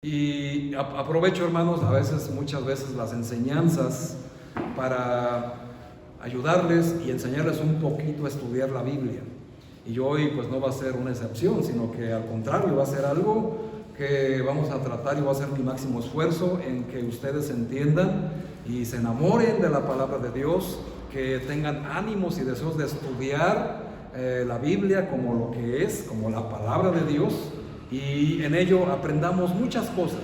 Y aprovecho, hermanos, muchas veces las enseñanzas para ayudarles y enseñarles un poquito a estudiar la Biblia. Y hoy pues no va a ser una excepción, sino que al contrario va a ser algo que vamos a tratar y va a ser mi máximo esfuerzo en que ustedes entiendan y se enamoren de la palabra de Dios, que tengan ánimos y deseos de estudiar la Biblia como lo que es, como la palabra de Dios, y en ello aprendamos muchas cosas.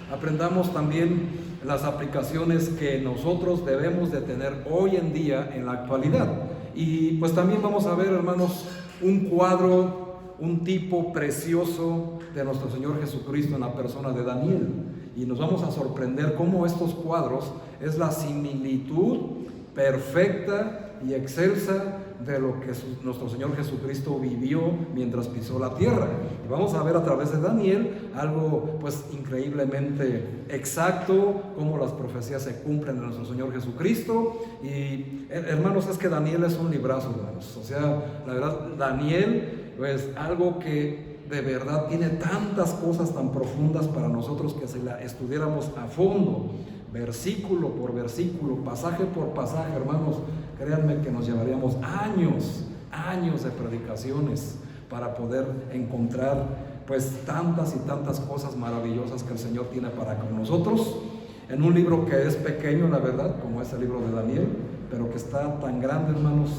Aprendamos también las aplicaciones que nosotros debemos de tener hoy en día en la actualidad. Y pues también vamos a ver, hermanos, un cuadro, un tipo precioso de nuestro Señor Jesucristo en la persona de Daniel. Y nos vamos a sorprender cómo estos cuadros es la similitud perfecta y excelsa de lo que nuestro Señor Jesucristo vivió mientras pisó la tierra. Y vamos a ver a través de Daniel algo pues increíblemente exacto, cómo las profecías se cumplen de nuestro Señor Jesucristo. Y hermanos, es que Daniel es un librazo, hermanos. O sea, la verdad, Daniel pues algo que de verdad tiene tantas cosas tan profundas para nosotros que si la estudiáramos a fondo, versículo por versículo, pasaje por pasaje, hermanos, créanme que nos llevaríamos años de predicaciones para poder encontrar pues tantas y tantas cosas maravillosas que el Señor tiene para con nosotros en un libro que es pequeño, la verdad, como es el libro de Daniel, pero que está tan grande, hermanos,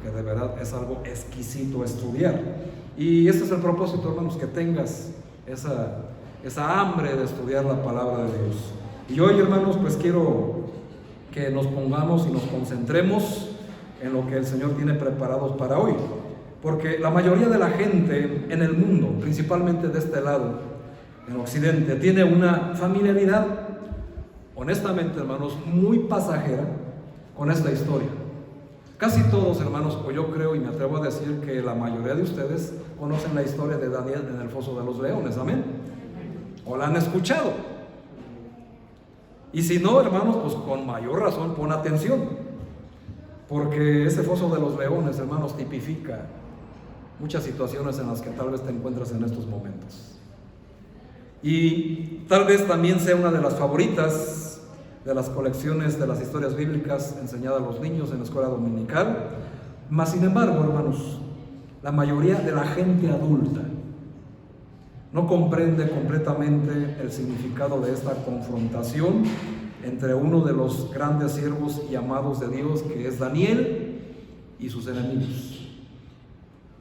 que de verdad es algo exquisito estudiar. Y este es el propósito, hermanos, que tengas esa hambre de estudiar la palabra de Dios. Y hoy, hermanos, pues quiero que nos pongamos y nos concentremos en lo que el Señor tiene preparados para hoy. Porque la mayoría de la gente en el mundo, principalmente de este lado, en Occidente, tiene una familiaridad, honestamente, hermanos, muy pasajera con esta historia. Casi todos, hermanos, o yo creo y me atrevo a decir que la mayoría de ustedes conocen la historia de Daniel en el foso de los leones, amén. O la han escuchado. Y si no, hermanos, pues con mayor razón pon atención, porque ese foso de los leones, hermanos, tipifica muchas situaciones en las que tal vez te encuentras en estos momentos. Y tal vez también sea una de las favoritas de las colecciones de las historias bíblicas enseñadas a los niños en la escuela dominical. Mas sin embargo, hermanos, la mayoría de la gente adulta no comprende completamente el significado de esta confrontación entre uno de los grandes siervos y amados de Dios, que es Daniel, y sus enemigos,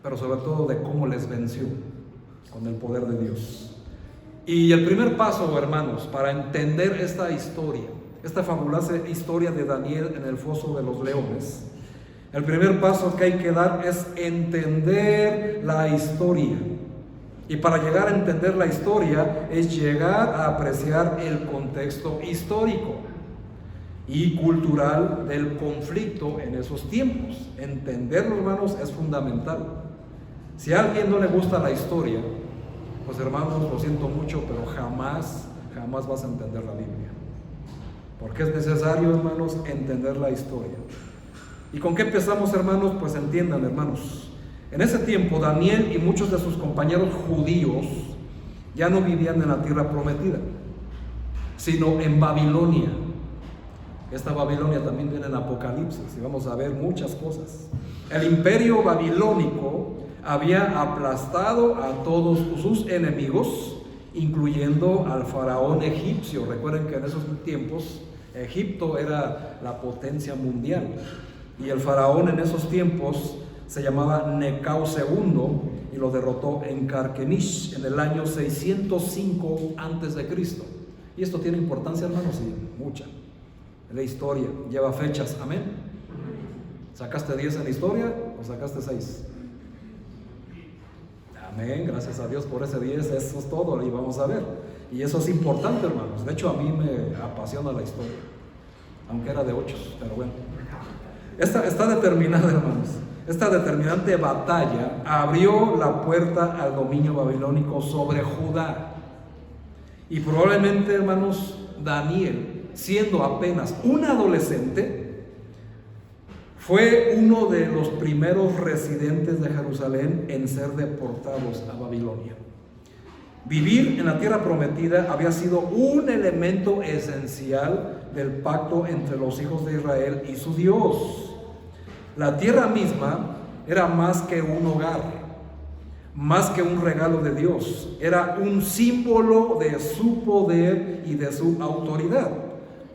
pero sobre todo de cómo les venció con el poder de Dios. Y el primer paso, hermanos, para entender esta historia, esta fabulosa historia de Daniel en el foso de los leones, el primer paso que hay que dar es entender la historia. Y para llegar a entender la historia es llegar a apreciar el contexto histórico y cultural del conflicto en esos tiempos. Entenderlo, hermanos, es fundamental. Si a alguien no le gusta la historia, pues hermanos, lo siento mucho, pero jamás vas a entender la Biblia. Porque es necesario, hermanos, entender la historia. ¿Y con qué empezamos, hermanos? Pues entiendan, hermanos. En ese tiempo, Daniel y muchos de sus compañeros judíos ya no vivían en la tierra prometida, sino en Babilonia. Esta Babilonia también viene en Apocalipsis y vamos a ver muchas cosas. El imperio babilónico había aplastado a todos sus enemigos, incluyendo al faraón egipcio. Recuerden que en esos tiempos Egipto era la potencia mundial y el faraón en esos tiempos se llamaba Necao II y lo derrotó en Carquemish en el año 605 a.C. Y esto tiene importancia, hermanos, sí, mucha. La historia lleva fechas, amén. ¿Sacaste 10 en la historia o sacaste 6? Amén, gracias a Dios por ese 10, eso es todo y vamos a ver. Y eso es importante, hermanos. De hecho, a mí me apasiona la historia, aunque era de 8, pero bueno. Está determinada, hermanos. Esta determinante batalla abrió la puerta al dominio babilónico sobre Judá. Y probablemente, hermanos, Daniel, siendo apenas un adolescente, fue uno de los primeros residentes de Jerusalén en ser deportados a Babilonia. Vivir en la tierra prometida había sido un elemento esencial del pacto entre los hijos de Israel y su Dios. La tierra misma era más que un hogar, más que un regalo de Dios, era un símbolo de su poder y de su autoridad.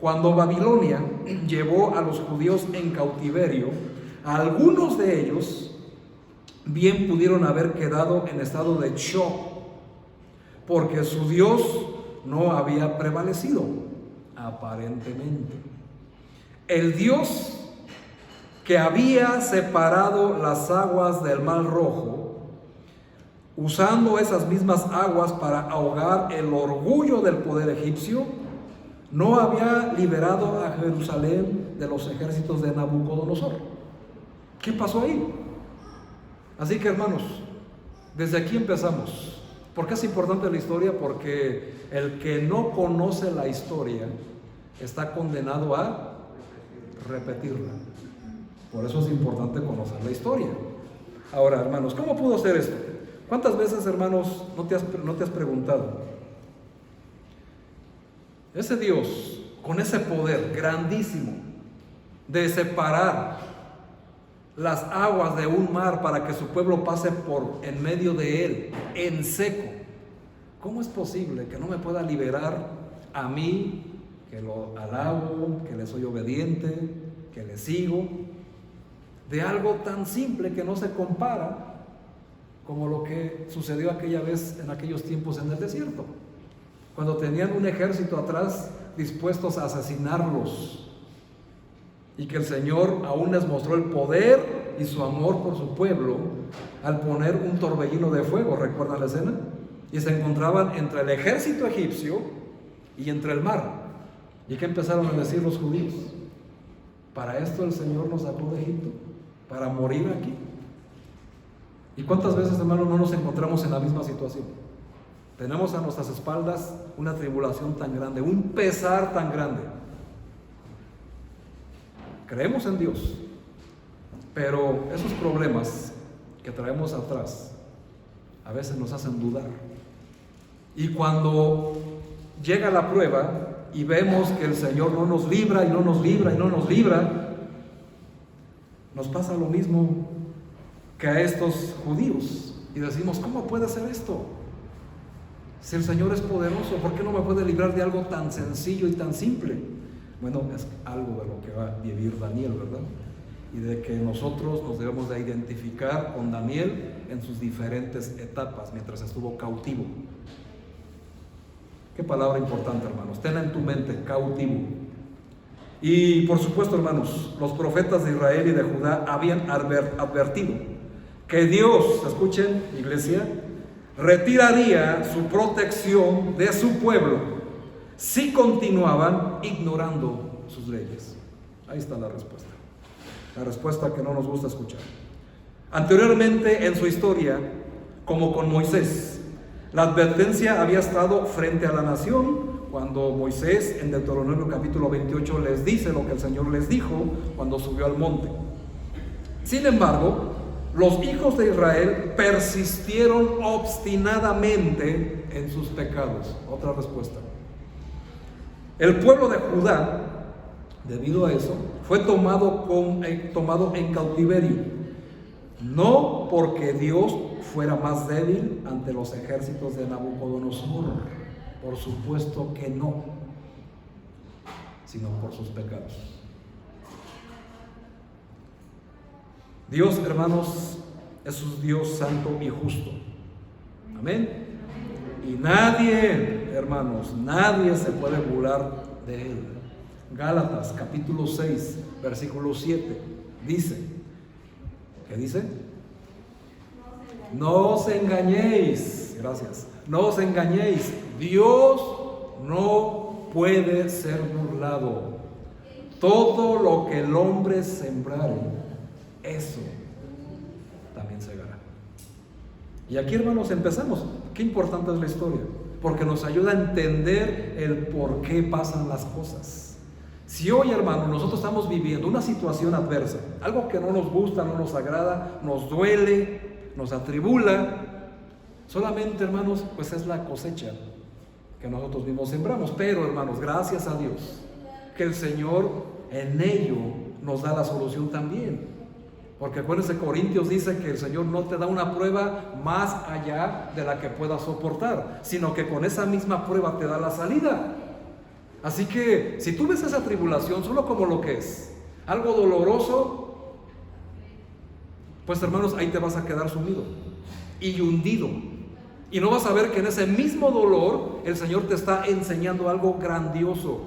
Cuando Babilonia llevó a los judíos en cautiverio, algunos de ellos bien pudieron haber quedado en estado de shock, porque su Dios no había prevalecido, aparentemente. El Dios que había separado las aguas del Mar Rojo, usando esas mismas aguas para ahogar el orgullo del poder egipcio, no había liberado a Jerusalén de los ejércitos de Nabucodonosor. ¿Qué pasó ahí? Así que, hermanos, desde aquí empezamos. ¿Por qué es importante la historia? Porque el que no conoce la historia está condenado a repetirla. Por eso es importante conocer la historia. Ahora, hermanos, ¿cómo pudo ser esto? ¿Cuántas veces, hermanos, no te has preguntado? Ese Dios, con ese poder grandísimo de separar las aguas de un mar para que su pueblo pase por en medio de él, en seco, ¿cómo es posible que no me pueda liberar a mí, que lo alabo, que le soy obediente, que le sigo, de algo tan simple que no se compara como lo que sucedió aquella vez en aquellos tiempos en el desierto, cuando tenían un ejército atrás dispuestos a asesinarlos, y que el Señor aún les mostró el poder y su amor por su pueblo al poner un torbellino de fuego? ¿Recuerdan la escena? Y se encontraban entre el ejército egipcio y entre el mar. ¿Y qué empezaron a decir los judíos? ¿Para esto el Señor nos sacó de Egipto? ¿Para morir aquí? ¿Y cuántas veces, hermanos, no nos encontramos en la misma situación? Tenemos a nuestras espaldas una tribulación tan grande, un pesar tan grande. Creemos en Dios, pero esos problemas que traemos atrás a veces nos hacen dudar. Y cuando llega la prueba y vemos que el Señor no nos libra y no nos libra y no nos libra, nos pasa lo mismo que a estos judíos y decimos: ¿cómo puede ser esto? Si el Señor es poderoso, ¿por qué no me puede librar de algo tan sencillo y tan simple? Bueno, es algo de lo que va a vivir Daniel, ¿verdad? Y de que nosotros nos debemos de identificar con Daniel en sus diferentes etapas mientras estuvo cautivo. Qué palabra importante, hermanos. Tenla en tu mente, cautivo. Y por supuesto, hermanos, los profetas de Israel y de Judá habían advertido que Dios, escuchen, iglesia, retiraría su protección de su pueblo si continuaban ignorando sus leyes. Ahí está la respuesta que no nos gusta escuchar. Anteriormente en su historia, como con Moisés, la advertencia había estado frente a la nación cuando Moisés en Deuteronomio capítulo 28 les dice lo que el Señor les dijo cuando subió al monte. Sin embargo, los hijos de Israel persistieron obstinadamente en sus pecados. Otra respuesta. El pueblo de Judá, debido a eso, fue tomado en cautiverio, no porque Dios fuera más débil ante los ejércitos de Nabucodonosor, por supuesto que no, sino por sus pecados. Dios, hermanos, es un Dios santo y justo. Amén. Y nadie, hermanos, nadie se puede burlar de él. Gálatas capítulo 6, versículo 7 dice, ¿qué dice? No os engañéis, gracias, no os engañéis, Dios no puede ser burlado. Todo lo que el hombre sembrare, eso también segará. Y aquí, hermanos, empezamos. Qué importante es la historia, porque nos ayuda a entender el por qué pasan las cosas. Si hoy, hermanos, nosotros estamos viviendo una situación adversa, algo que no nos gusta, no nos agrada, nos duele, nos atribula, Solamente, hermanos, pues es la cosecha que nosotros mismos sembramos. Pero, hermanos, gracias a Dios que el Señor en ello nos da la solución también. Porque acuérdense, Corintios dice que el Señor no te da una prueba más allá de la que puedas soportar, sino que con esa misma prueba te da la salida. Así que si tú ves esa tribulación solo como lo que es, algo doloroso, pues hermanos, ahí te vas a quedar sumido y hundido. Y no vas a ver que en ese mismo dolor el Señor te está enseñando algo grandioso.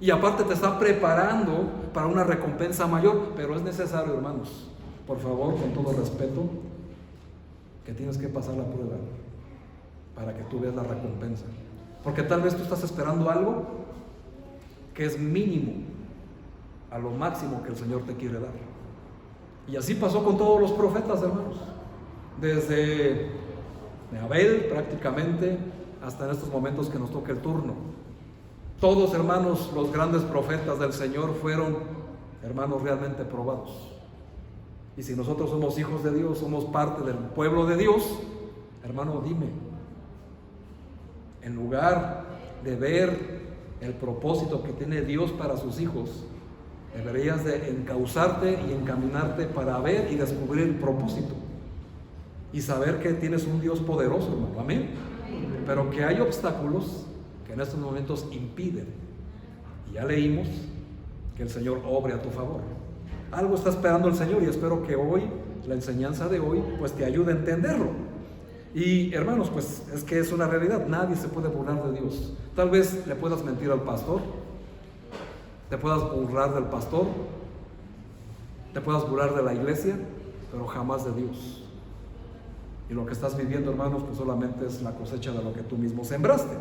Y aparte te está preparando para una recompensa mayor. Pero es necesario, hermanos, por favor, con todo respeto, que tienes que pasar la prueba para que tú veas la recompensa. Porque tal vez tú estás esperando algo que es mínimo a lo máximo que el Señor te quiere dar. Y así pasó con todos los profetas, hermanos. Desde Abel prácticamente hasta en estos momentos que nos toca el turno. Todos, hermanos, los grandes profetas del Señor fueron, hermanos, realmente probados. Y si nosotros somos hijos de Dios, somos parte del pueblo de Dios, hermano, dime, en lugar de ver el propósito que tiene Dios para sus hijos, deberías de encauzarte y encaminarte para ver y descubrir el propósito y saber que tienes un Dios poderoso, hermano, amén. Pero que hay obstáculos que en estos momentos impiden, y ya leímos que el Señor obre a tu favor. Algo está esperando el Señor, y espero que hoy, la enseñanza de hoy, pues te ayude a entenderlo. Y hermanos, pues es que es una realidad, nadie se puede burlar de Dios. Tal vez le puedas mentir al pastor, te puedas burlar del pastor, te puedas burlar de la iglesia, pero jamás de Dios. Y lo que estás viviendo, hermanos, pues solamente es la cosecha de lo que tú mismo sembraste.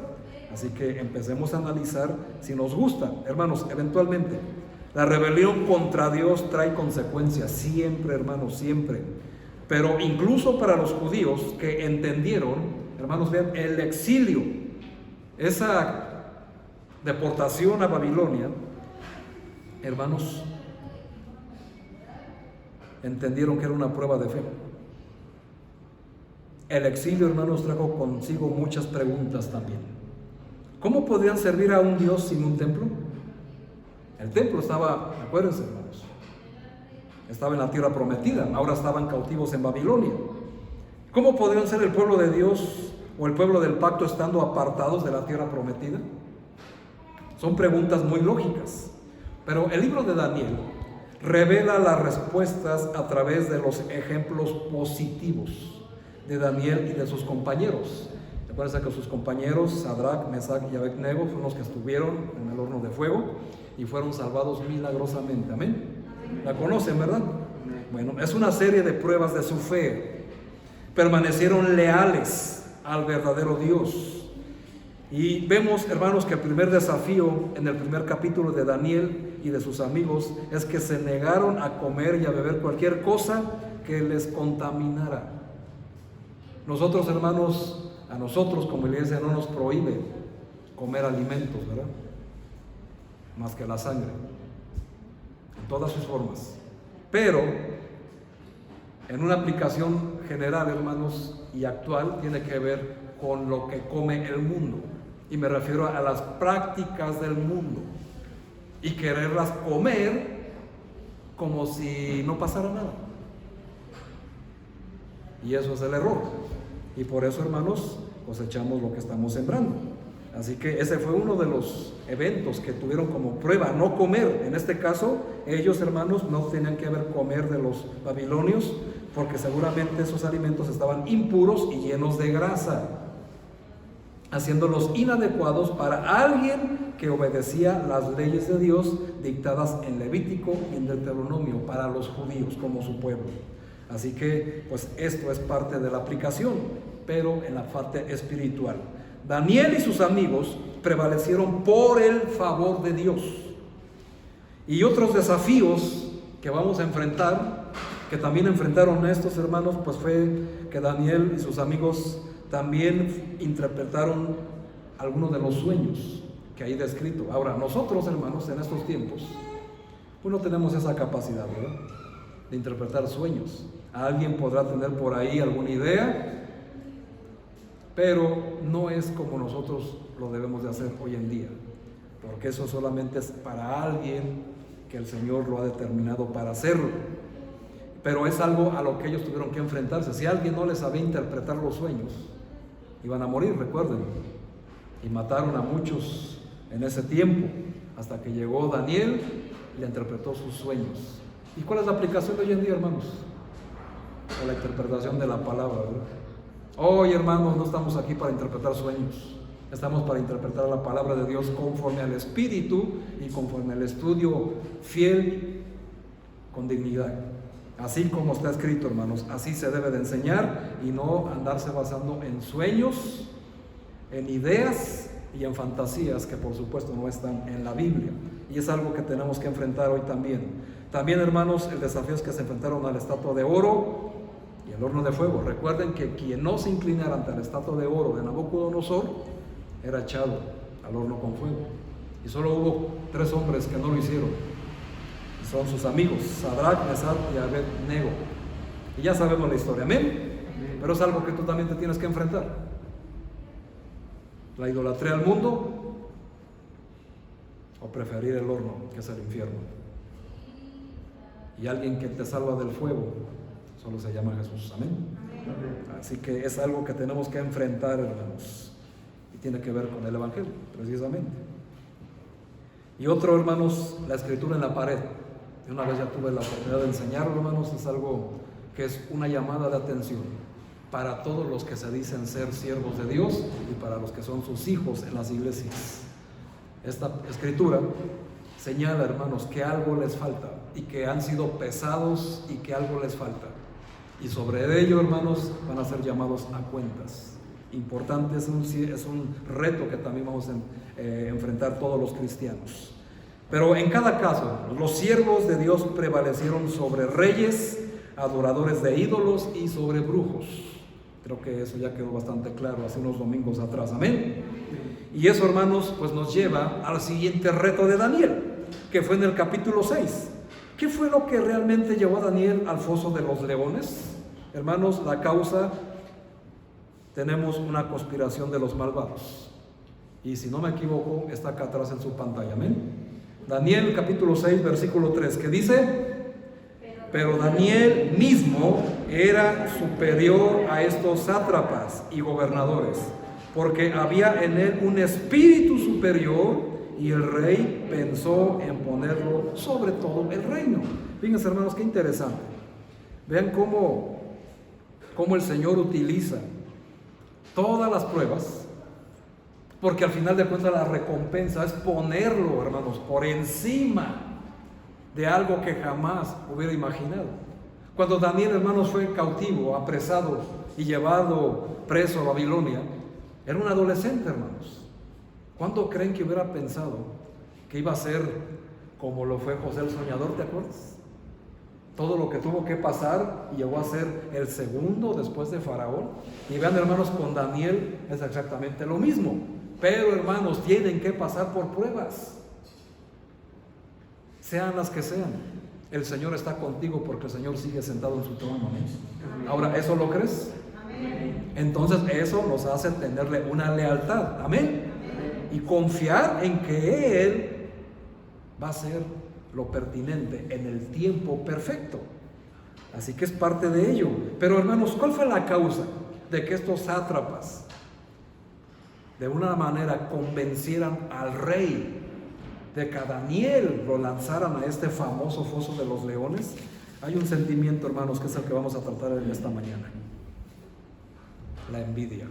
Así que empecemos a analizar si nos gusta. Hermanos, eventualmente la rebelión contra Dios trae consecuencias, siempre, hermanos, siempre. Pero incluso para los judíos que entendieron, hermanos, vean, el exilio, esa deportación a Babilonia, hermanos, entendieron que era una prueba de fe. El exilio, hermanos, trajo consigo muchas preguntas también. ¿Cómo podrían servir a un Dios sin un templo? El templo estaba, acuérdense, hermanos, estaba en la tierra prometida, ahora estaban cautivos en Babilonia. ¿Cómo podrían ser el pueblo de Dios o el pueblo del pacto estando apartados de la tierra prometida? Son preguntas muy lógicas, pero el libro de Daniel revela las respuestas a través de los ejemplos positivos de Daniel y de sus compañeros. Recuerden que sus compañeros, Sadrach, Mesach y Abednego, fueron los que estuvieron en el horno de fuego y fueron salvados milagrosamente. Amén. La conocen, ¿verdad? Bueno, es una serie de pruebas de su fe. Permanecieron leales al verdadero Dios. Y vemos, hermanos, que el primer desafío en el primer capítulo de Daniel y de sus amigos es que se negaron a comer y a beber cualquier cosa que les contaminara. Nosotros, hermanos, a nosotros como iglesia no nos prohíbe comer alimentos, ¿verdad? Más que la sangre, en todas sus formas. Pero en una aplicación general, hermanos, y actual, tiene que ver con lo que come el mundo. Y me refiero a las prácticas del mundo y quererlas comer como si no pasara nada. Y eso es el error. Y por eso, hermanos, cosechamos lo que estamos sembrando. Así que ese fue uno de los eventos que tuvieron como prueba, no comer. En este caso, ellos, hermanos, no tenían que haber comer de los babilonios, porque seguramente esos alimentos estaban impuros y llenos de grasa, haciéndolos inadecuados para alguien que obedecía las leyes de Dios dictadas en Levítico y en Deuteronomio para los judíos como su pueblo. Así que, pues esto es parte de la aplicación, pero en la parte espiritual. Daniel y sus amigos prevalecieron por el favor de Dios. Y otros desafíos que vamos a enfrentar, que también enfrentaron estos hermanos, pues fue que Daniel y sus amigos también interpretaron algunos de los sueños que hay descrito. Ahora, nosotros, hermanos, en estos tiempos, pues no tenemos esa capacidad, ¿verdad?, de interpretar sueños. Alguien podrá tener por ahí alguna idea, pero no es como nosotros lo debemos de hacer hoy en día, porque eso solamente es para alguien que el Señor lo ha determinado para hacerlo. Pero es algo a lo que ellos tuvieron que enfrentarse. Si alguien no les sabía interpretar los sueños, iban a morir, recuerden. Y mataron a muchos en ese tiempo, hasta que llegó Daniel y le interpretó sus sueños. ¿Y cuál es la aplicación de hoy en día, hermanos? O la interpretación de la palabra, ¿verdad? Hoy, hermanos, no estamos aquí para interpretar sueños. Estamos para interpretar la palabra de Dios conforme al Espíritu y conforme al estudio fiel, con dignidad. Así como está escrito, hermanos, así se debe de enseñar y no andarse basando en sueños, en ideas y en fantasías que por supuesto no están en la Biblia. Y es algo que tenemos que enfrentar hoy también. También, hermanos, el desafío es que se enfrentaron a la estatua de oro y al horno de fuego. Recuerden que quien no se inclinara ante la estatua de oro de Nabucodonosor era echado al horno con fuego. Y solo hubo 3 hombres que no lo hicieron. Son sus amigos, Sadrach, Mesach y Abed-nego. Y ya sabemos la historia, ¿amén? Pero es algo que tú también te tienes que enfrentar. La idolatría al mundo o preferir el horno, que es el infierno. Y alguien que te salva del fuego solo se llama Jesús, ¿amén? Así que es algo que tenemos que enfrentar, hermanos, y tiene que ver con el Evangelio, precisamente. Y otro, hermanos, la escritura en la pared. Una vez ya tuve la oportunidad de enseñarlo, hermanos. Es algo que es una llamada de atención para todos los que se dicen ser siervos de Dios y para los que son sus hijos en las iglesias. Esta escritura señala, hermanos, que algo les falta y que han sido pesados y que algo les falta. Y sobre ello, hermanos, van a ser llamados a cuentas. Importante, es un reto que también vamos a enfrentar todos los cristianos. Pero en cada caso, los siervos de Dios prevalecieron sobre reyes, adoradores de ídolos y sobre brujos. Creo que eso ya quedó bastante claro hace unos domingos atrás, amén. Y eso, hermanos, pues nos lleva al siguiente reto de Daniel, que fue en el capítulo 6. ¿Qué fue lo que realmente llevó a Daniel al foso de los leones? Hermanos, la causa, tenemos una conspiración de los malvados. Y si no me equivoco, está acá atrás en su pantalla, amén. Daniel capítulo 6 versículo 3, que dice: pero Daniel mismo era superior a estos sátrapas y gobernadores, porque había en él un espíritu superior, y el rey pensó en ponerlo sobre todo el reino. Fíjense, hermanos, qué interesante. Vean cómo el Señor utiliza todas las pruebas, porque al final de cuentas la recompensa es ponerlo, hermanos, por encima de algo que jamás hubiera imaginado. Cuando Daniel, hermanos, fue cautivo, apresado y llevado preso a Babilonia, era un adolescente, hermanos. ¿Cuánto creen que hubiera pensado que iba a ser como lo fue José el soñador? ¿Te acuerdas? Todo lo que tuvo que pasar y llegó a ser el segundo después de Faraón. Y vean, hermanos, con Daniel es exactamente lo mismo. Pero, hermanos, tienen que pasar por pruebas, sean las que sean. El Señor está contigo porque el Señor sigue sentado en su trono. Amén. Ahora, ¿eso lo crees? Amén. Entonces eso nos hace tenerle una lealtad. Amén. Y confiar en que Él va a hacer lo pertinente en el tiempo perfecto. Así que es parte de ello. Pero, hermanos, ¿cuál fue la causa de que estos sátrapas de una manera convencieran al rey de que a Daniel lo lanzaran a este famoso foso de los leones? Hay un sentimiento, hermanos, que es el que vamos a tratar en esta mañana: la envidia.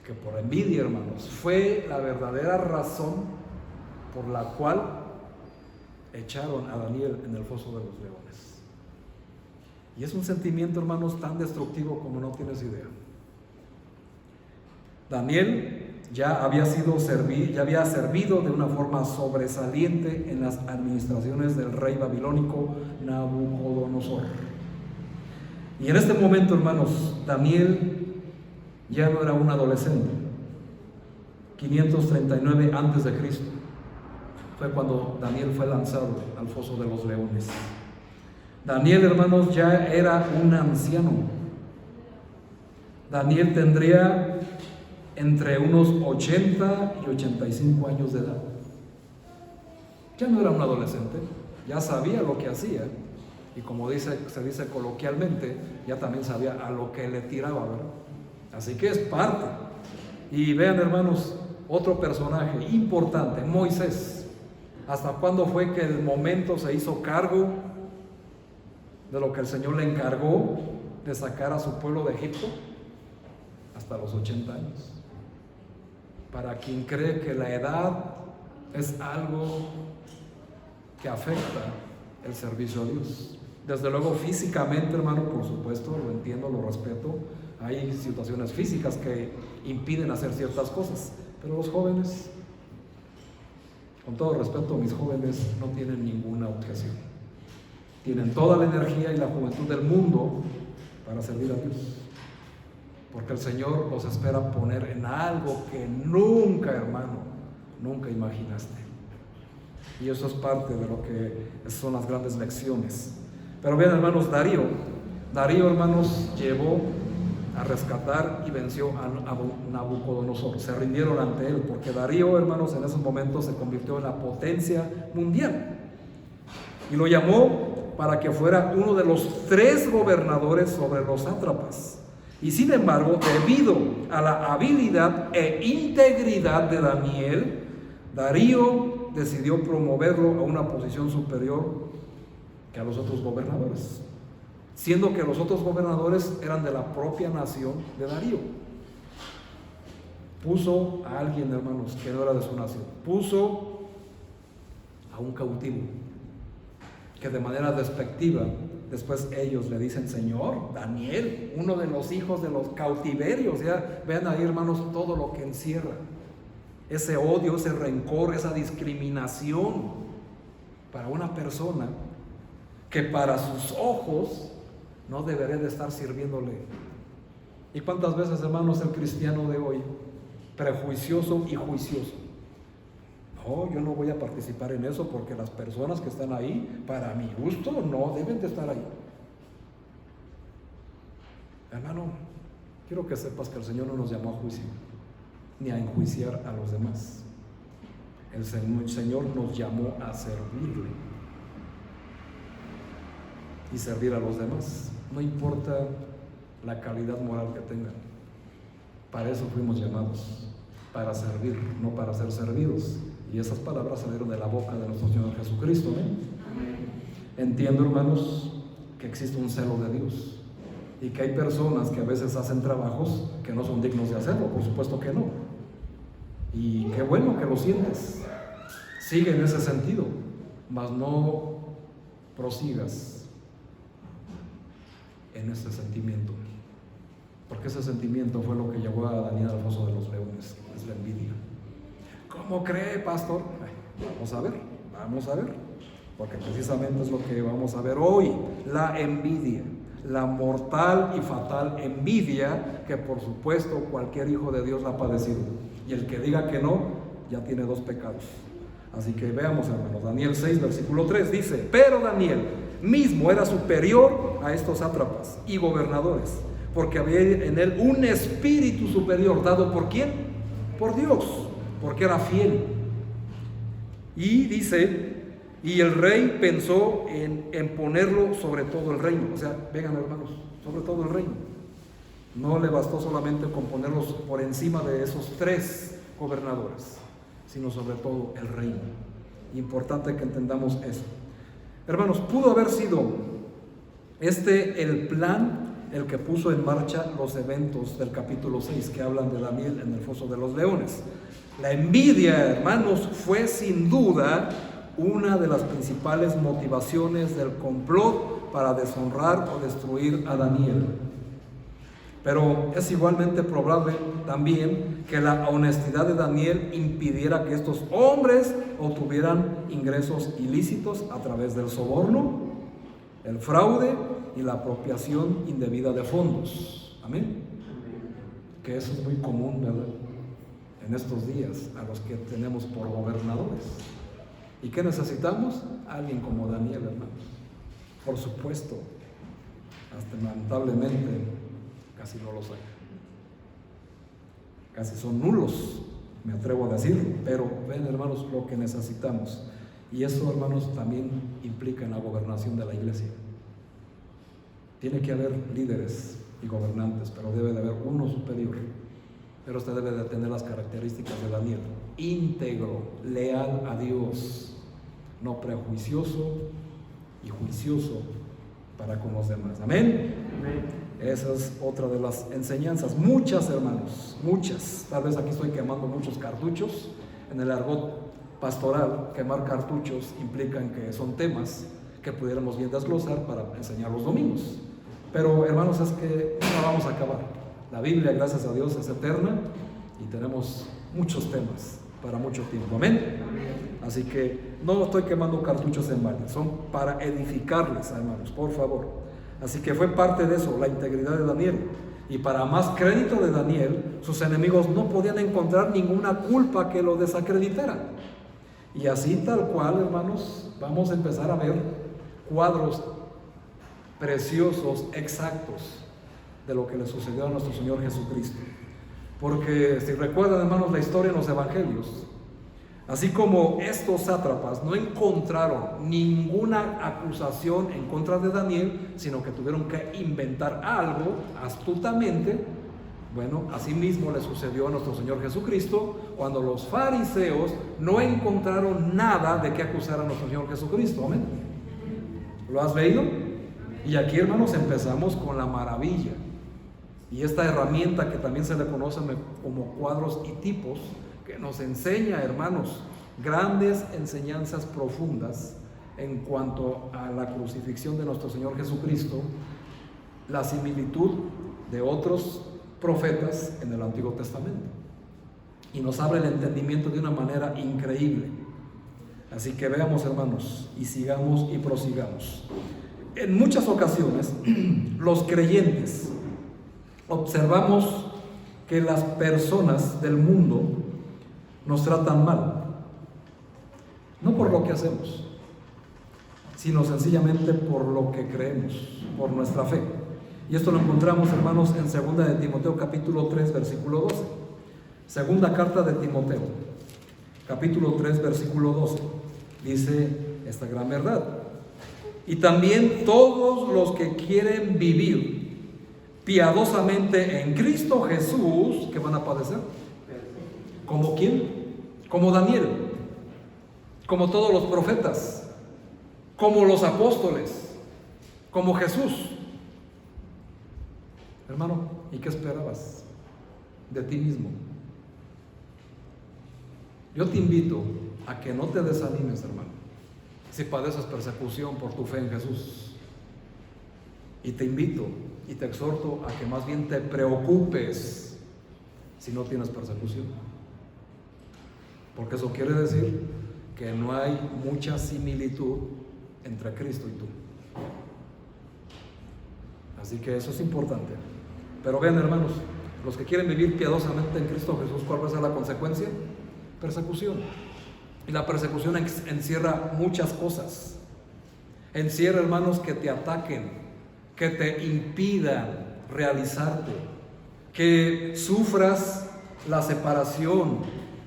Que por envidia, hermanos, fue la verdadera razón por la cual echaron a Daniel en el foso de los leones. Y es un sentimiento, hermanos, tan destructivo como no tienes idea. Daniel ya había servido de una forma sobresaliente en las administraciones del rey babilónico Nabucodonosor. Y en este momento, hermanos, Daniel ya no era un adolescente. 539 antes de Cristo fue cuando Daniel fue lanzado al foso de los leones. Daniel, hermanos, ya era un anciano. Daniel tendría entre unos 80 y 85 años de edad. Ya no era un adolescente, ya sabía lo que hacía, y como se dice coloquialmente, ya también sabía a lo que le tiraba, ¿verdad? Así que es parte. Y vean, hermanos, otro personaje importante, Moisés. ¿Hasta cuándo fue que el momento se hizo cargo de lo que el Señor le encargó de sacar a su pueblo de Egipto? Hasta los 80 años. Para quien cree que la edad es algo que afecta el servicio a Dios. Desde luego físicamente, hermano, por supuesto, lo entiendo, lo respeto. Hay situaciones físicas que impiden hacer ciertas cosas, pero los jóvenes, con todo respeto, mis jóvenes no tienen ninguna objeción. Tienen toda la energía y la juventud del mundo para servir a Dios. Porque el Señor los espera poner en algo que nunca, hermano, nunca imaginaste. Y eso es parte de lo que son las grandes lecciones. Pero bien, hermanos, Darío, hermanos, llevó a rescatar y venció a Nabucodonosor. Se rindieron ante él, porque Darío, hermanos, en esos momentos se convirtió en la potencia mundial. Y lo llamó para que fuera uno de los 3 gobernadores sobre los sátrapas. Y sin embargo, debido a la habilidad e integridad de Daniel, Darío decidió promoverlo a una posición superior que a los otros gobernadores, siendo que los otros gobernadores eran de la propia nación de Darío. Puso a alguien, hermanos, que no era de su nación. Puso a un cautivo, que de manera despectiva después ellos le dicen: Señor, Daniel, uno de los hijos de los cautiverios. Ya vean ahí, hermanos, todo lo que encierra ese odio, ese rencor, esa discriminación para una persona que para sus ojos no debería de estar sirviéndole. ¿Y cuántas veces, hermanos, el cristiano de hoy, prejuicioso y juicioso? No, yo no voy a participar en eso porque las personas que están ahí, para mi gusto, no deben de estar ahí. Hermano, quiero que sepas que el Señor no nos llamó a juicio, ni a enjuiciar a los demás. El Señor nos llamó a servirle y servir a los demás. No importa la calidad moral que tengan. Para eso fuimos llamados, para servir, no para ser servidos. Y esas palabras salieron de la boca de nuestro Señor Jesucristo, ¿eh? Entiendo, hermanos, que existe un celo de Dios y que hay personas que a veces hacen trabajos que no son dignos de hacerlo, por supuesto que no. Y qué bueno que lo sientes. Sigue en ese sentido, mas no prosigas en ese sentimiento, porque ese sentimiento fue lo que llevó a Daniel al foso de los leones, es la envidia. ¿Cómo cree, pastor? Vamos a ver, porque precisamente es lo que vamos a ver hoy: la envidia, la mortal y fatal envidia que por supuesto cualquier hijo de Dios la ha padecido, y el que diga que no, ya tiene 2 pecados. Así que veamos, hermanos, Daniel 6, versículo 3 dice: pero Daniel mismo era superior a estos sátrapas y gobernadores, porque había en él un espíritu superior, dado ¿por quién? Por Dios, porque era fiel. Y dice: y el rey pensó en ponerlo sobre todo el reino. O sea, vengan, hermanos, sobre todo el reino. No le bastó solamente con ponerlos por encima de esos 3 gobernadores, sino sobre todo el reino. Importante que entendamos eso. Hermanos, pudo haber sido el plan el que puso en marcha los eventos del capítulo 6 que hablan de Daniel en el foso de los leones. La envidia, hermanos, fue sin duda una de las principales motivaciones del complot para deshonrar o destruir a Daniel. Pero es igualmente probable también que la honestidad de Daniel impidiera que estos hombres obtuvieran ingresos ilícitos a través del soborno, el fraude y la apropiación indebida de fondos. Amén. Que eso es muy común, ¿verdad?, en estos días, a los que tenemos por gobernadores. ¿Y qué necesitamos? Alguien como Daniel, hermanos. Por supuesto, hasta lamentablemente casi no los hay. casi son nulos, me atrevo a decirlo, pero ven, hermanos, lo que necesitamos. Y eso, hermanos, también implica en la gobernación de la iglesia. Tiene que haber líderes y gobernantes, pero debe de haber uno superior. Pero usted debe de tener las características de Daniel: íntegro, leal a Dios, no prejuicioso y juicioso para con los demás. Amén. Amén. Esa es otra de las enseñanzas. Muchas, hermanos, muchas. Tal vez aquí estoy quemando muchos cartuchos. En el argot pastoral, quemar cartuchos implican que son temas que pudiéramos bien desglosar para enseñar los domingos. Pero, hermanos, es que no vamos a acabar. La Biblia, gracias a Dios, es eterna y tenemos muchos temas para mucho tiempo. Amén. Así que no estoy quemando cartuchos en balde, son para edificarles, hermanos, por favor. Así que fue parte de eso, la integridad de Daniel. Y para más crédito de Daniel, sus enemigos no podían encontrar ninguna culpa que lo desacreditara. Y así tal cual, hermanos, vamos a empezar a ver cuadros preciosos, exactos, de lo que le sucedió a nuestro Señor Jesucristo. Porque si recuerdan, hermanos, la historia en los evangelios, así como estos sátrapas no encontraron ninguna acusación en contra de Daniel, sino que tuvieron que inventar algo astutamente, bueno, así mismo le sucedió a nuestro Señor Jesucristo cuando los fariseos no encontraron nada de qué acusar a nuestro Señor Jesucristo. Amén. ¿Lo has leído? Y aquí, hermanos, empezamos con la maravilla. Y esta herramienta que también se le conoce como cuadros y tipos, que nos enseña, hermanos, grandes enseñanzas profundas en cuanto a la crucifixión de nuestro Señor Jesucristo, la similitud de otros profetas en el Antiguo Testamento, y nos abre el entendimiento de una manera increíble. Así que veamos, hermanos, y sigamos y prosigamos. En muchas ocasiones los creyentes observamos que las personas del mundo nos tratan mal, no por lo que hacemos, sino sencillamente por lo que creemos, por nuestra fe. Y esto lo encontramos, hermanos, en 2 de Timoteo capítulo 3 versículo 12. Segunda carta de Timoteo capítulo 3 versículo 12 dice esta gran verdad: y también todos los que quieren vivir piadosamente en Cristo Jesús, ¿qué van a padecer? ¿Como quién? Como Daniel, como todos los profetas, como los apóstoles, como Jesús. Hermano, ¿y qué esperabas de ti mismo? Yo te invito a que no te desanimes, hermano, si padeces persecución por tu fe en Jesús. Y te invito y te exhorto a que más bien te preocupes si no tienes persecución. Porque eso quiere decir que no hay mucha similitud entre Cristo y tú. Así que eso es importante. Pero vean, hermanos, los que quieren vivir piadosamente en Cristo Jesús, ¿cuál va a ser la consecuencia? Persecución. Y la persecución encierra muchas cosas. Encierra, hermanos, que te ataquen, que te impidan realizarte, que sufras la separación,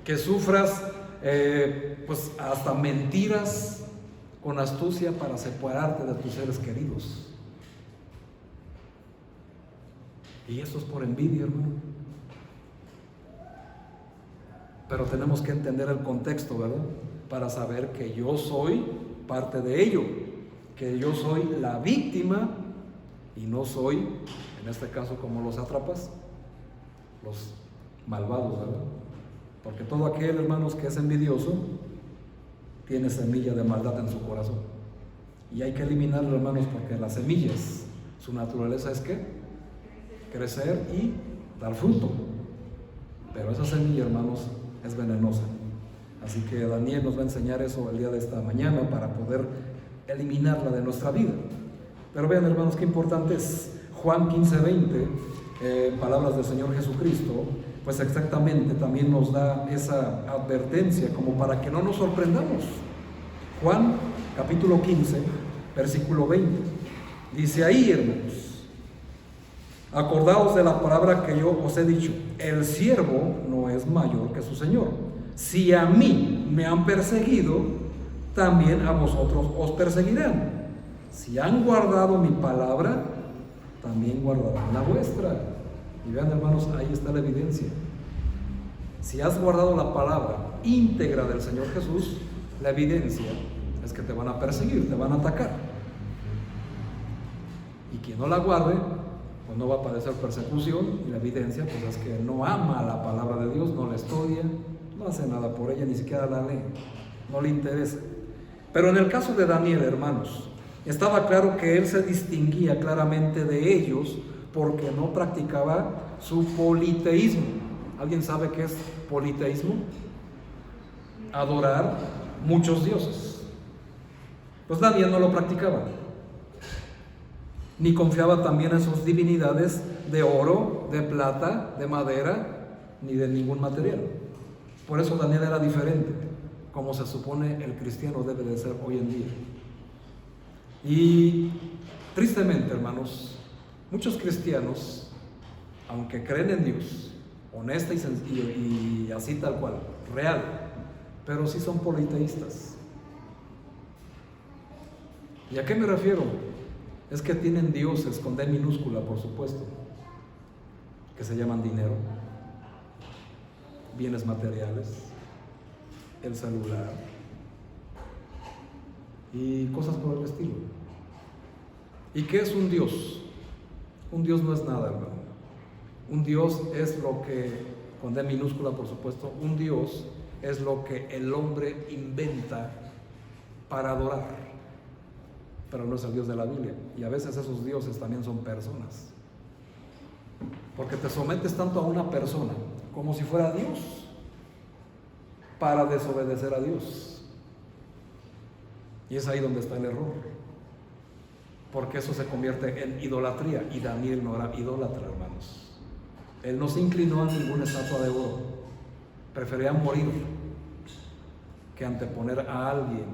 que sufras pues hasta mentiras con astucia para separarte de tus seres queridos. Y eso es por envidia, hermano. Pero tenemos que entender el contexto, ¿verdad? Para saber que yo soy parte de ello, que yo soy la víctima y no soy, en este caso, como los sátrapas, los malvados, ¿verdad? Porque todo aquel, hermanos, que es envidioso tiene semilla de maldad en su corazón, y hay que eliminarlo, hermanos, porque las semillas, su naturaleza es ¿qué? Crecer y dar fruto. Pero esa semilla, hermanos, es venenosa. Así que Daniel nos va a enseñar eso el día de esta mañana para poder eliminarla de nuestra vida. Pero vean, hermanos, qué importante es Juan 15:20, palabras del Señor Jesucristo, pues exactamente también nos da esa advertencia como para que no nos sorprendamos. Juan capítulo 15 versículo 20 dice ahí, hermanos: Acordaos de la palabra que yo os he dicho: el siervo no es mayor que su señor. Si a mí me han perseguido, también a vosotros os perseguirán. Si han guardado mi palabra, también guardarán la vuestra. Y vean, hermanos, ahí está la evidencia. Si has guardado la palabra íntegra del Señor Jesús, la evidencia es que te van a perseguir, te van a atacar. Y quien no la guarde, pues no va a padecer persecución. Y la evidencia pues es que no ama la palabra de Dios, no la estudia, no hace nada por ella, ni siquiera la lee, no le interesa. Pero en el caso de Daniel, hermanos, estaba claro que él se distinguía claramente de ellos porque no practicaba su politeísmo. ¿Alguien sabe qué es politeísmo? Adorar muchos dioses. Pues Daniel no lo practicaba, ni confiaba también en sus divinidades de oro, de plata, de madera, ni de ningún material. Por eso Daniel era diferente, como se supone el cristiano debe de ser hoy en día. Y tristemente, hermanos, muchos cristianos, aunque creen en Dios, honesta y así tal cual, real, pero sí son politeístas. ¿Y a qué me refiero? Es que tienen dioses con D minúscula, por supuesto, que se llaman dinero, bienes materiales, el celular y cosas por el estilo. ¿Y qué es un Dios? Un Dios no es nada, hermano. Un Dios es lo que, con D minúscula por supuesto, un Dios es lo que el hombre inventa para adorar, pero no es el Dios de la Biblia. Y a veces esos dioses también son personas, porque te sometes tanto a una persona como si fuera Dios para desobedecer a Dios. Y es ahí donde está el error, porque eso se convierte en idolatría. Y Daniel no era idólatra, hermanos. Él no se inclinó a ninguna estatua de oro, prefería morir que anteponer a alguien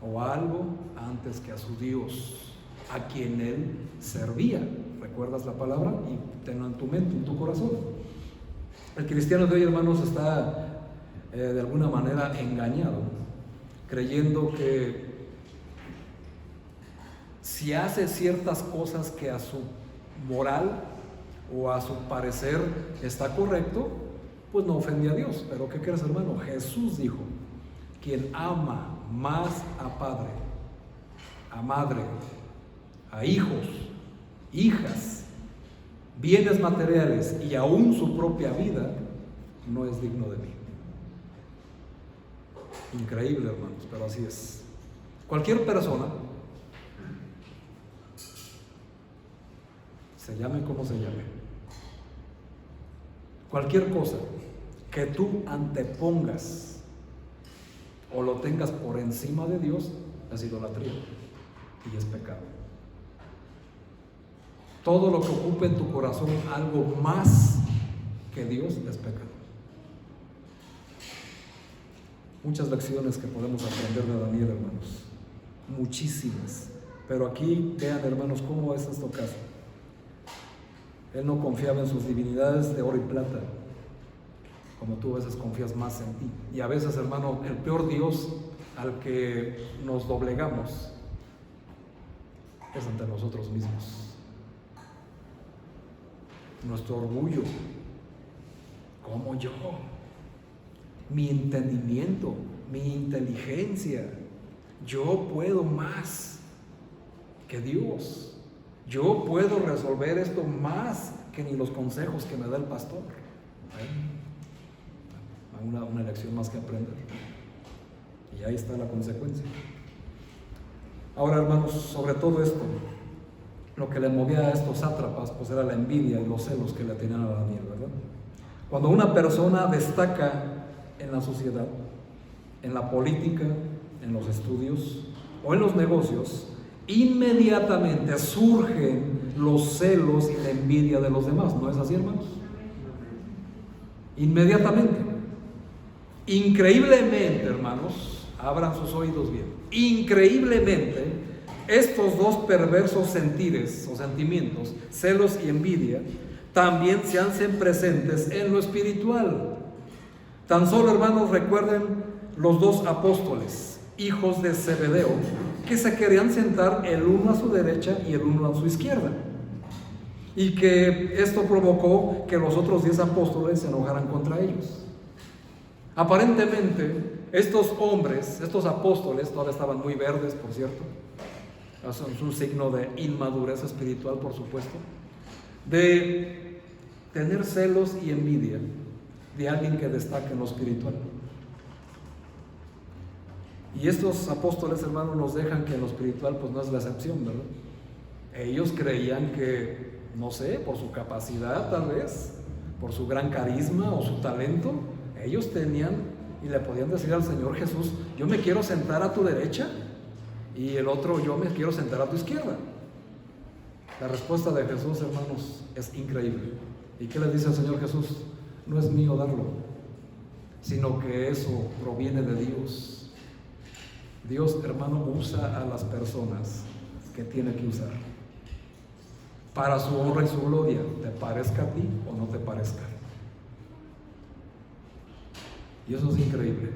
o a algo antes que a su Dios, a quien él servía. ¿Recuerdas la palabra? Y tenlo en tu mente, en tu corazón. El cristiano de hoy, hermanos, está de alguna manera engañado, creyendo que si hace ciertas cosas que a su moral o a su parecer está correcto, pues no ofende a Dios. Pero ¿qué crees, hermano? Jesús dijo: quien ama más a padre, a madre, a hijos, hijas, bienes materiales y aún su propia vida, no es digno de mí. Increíble, hermanos, pero así es. Cualquier persona, se llame como se llame, cualquier cosa que tú antepongas o lo tengas por encima de Dios, es idolatría y es pecado. Todo lo que ocupe en tu corazón algo más que Dios es pecado. Muchas lecciones que podemos aprender de Daniel, hermanos, muchísimas. Pero aquí vean, hermanos, cómo es esto caso. Él no confiaba en sus divinidades de oro y plata, como tú a veces confías más en ti. Y a veces, hermano, el peor Dios al que nos doblegamos es ante nosotros mismos. Nuestro orgullo, como yo, mi entendimiento, mi inteligencia, yo puedo más que Dios. Yo puedo resolver esto más que ni los consejos que me da el pastor. Una lección más que aprender. Y ahí está la consecuencia. Ahora, hermanos, sobre todo esto, lo que le movía a estos sátrapas, pues era la envidia y los celos que le tenían a Daniel, ¿verdad? Cuando una persona destaca en la sociedad, en la política, en los estudios o en los negocios, inmediatamente surgen los celos y la envidia de los demás. ¿No es así, hermanos? Inmediatamente. Increíblemente, hermanos, abran sus oídos bien. Increíblemente, estos dos perversos sentires o sentimientos, celos y envidia, también se hacen presentes en lo espiritual. Tan solo, hermanos, recuerden los dos apóstoles, hijos de Zebedeo, que se querían sentar el uno a su derecha y el uno a su izquierda. Y que esto provocó que los otros 10 apóstoles se enojaran contra ellos. Aparentemente, estos hombres, estos apóstoles, todavía estaban muy verdes, por cierto. Es un signo de inmadurez espiritual, por supuesto, de tener celos y envidia de alguien que destaque en lo espiritual. Y estos apóstoles, hermanos, nos dejan que en lo espiritual pues no es la excepción, ¿verdad? Ellos creían que, no sé, por su capacidad tal vez, por su gran carisma o su talento, ellos tenían y le podían decir al Señor Jesús: yo me quiero sentar a tu derecha, y el otro: yo me quiero sentar a tu izquierda. La respuesta de Jesús, hermanos, es increíble. ¿Y qué le dice el Señor Jesús? No es mío darlo, sino que eso proviene de Dios. Dios, hermano, usa a las personas que tiene que usar para su honra y su gloria, te parezca a ti o no te parezca. Y eso es increíble,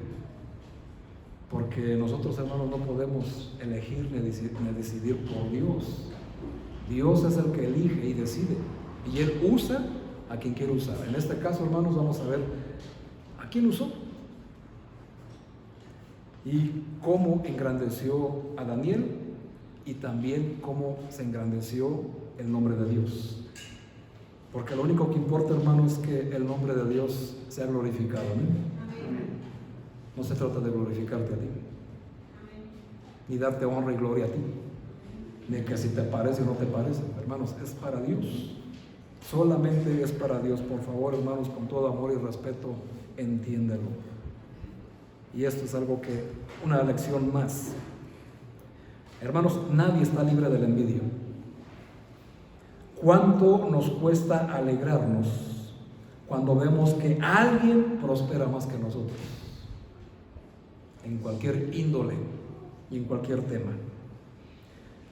porque nosotros, hermanos, no podemos elegir ni decidir por Dios. Dios es el que elige y decide, y Él usa a quien quiere usar. En este caso, hermanos, vamos a ver a quién usó y cómo engrandeció a Daniel, y también cómo se engrandeció el nombre de Dios. Porque lo único que importa, hermano, es que el nombre de Dios sea glorificado. ¿No? No se trata de glorificarte a ti, ni darte honra y gloria a ti, ni que si te parece o no te parece. Hermanos, es para Dios, solamente es para Dios. Por favor, hermanos, con todo amor y respeto, entiéndelo. Y esto es algo que, una lección más. Hermanos, nadie está libre de la envidia. ¿Cuánto nos cuesta alegrarnos cuando vemos que alguien prospera más que nosotros? En cualquier índole y en cualquier tema.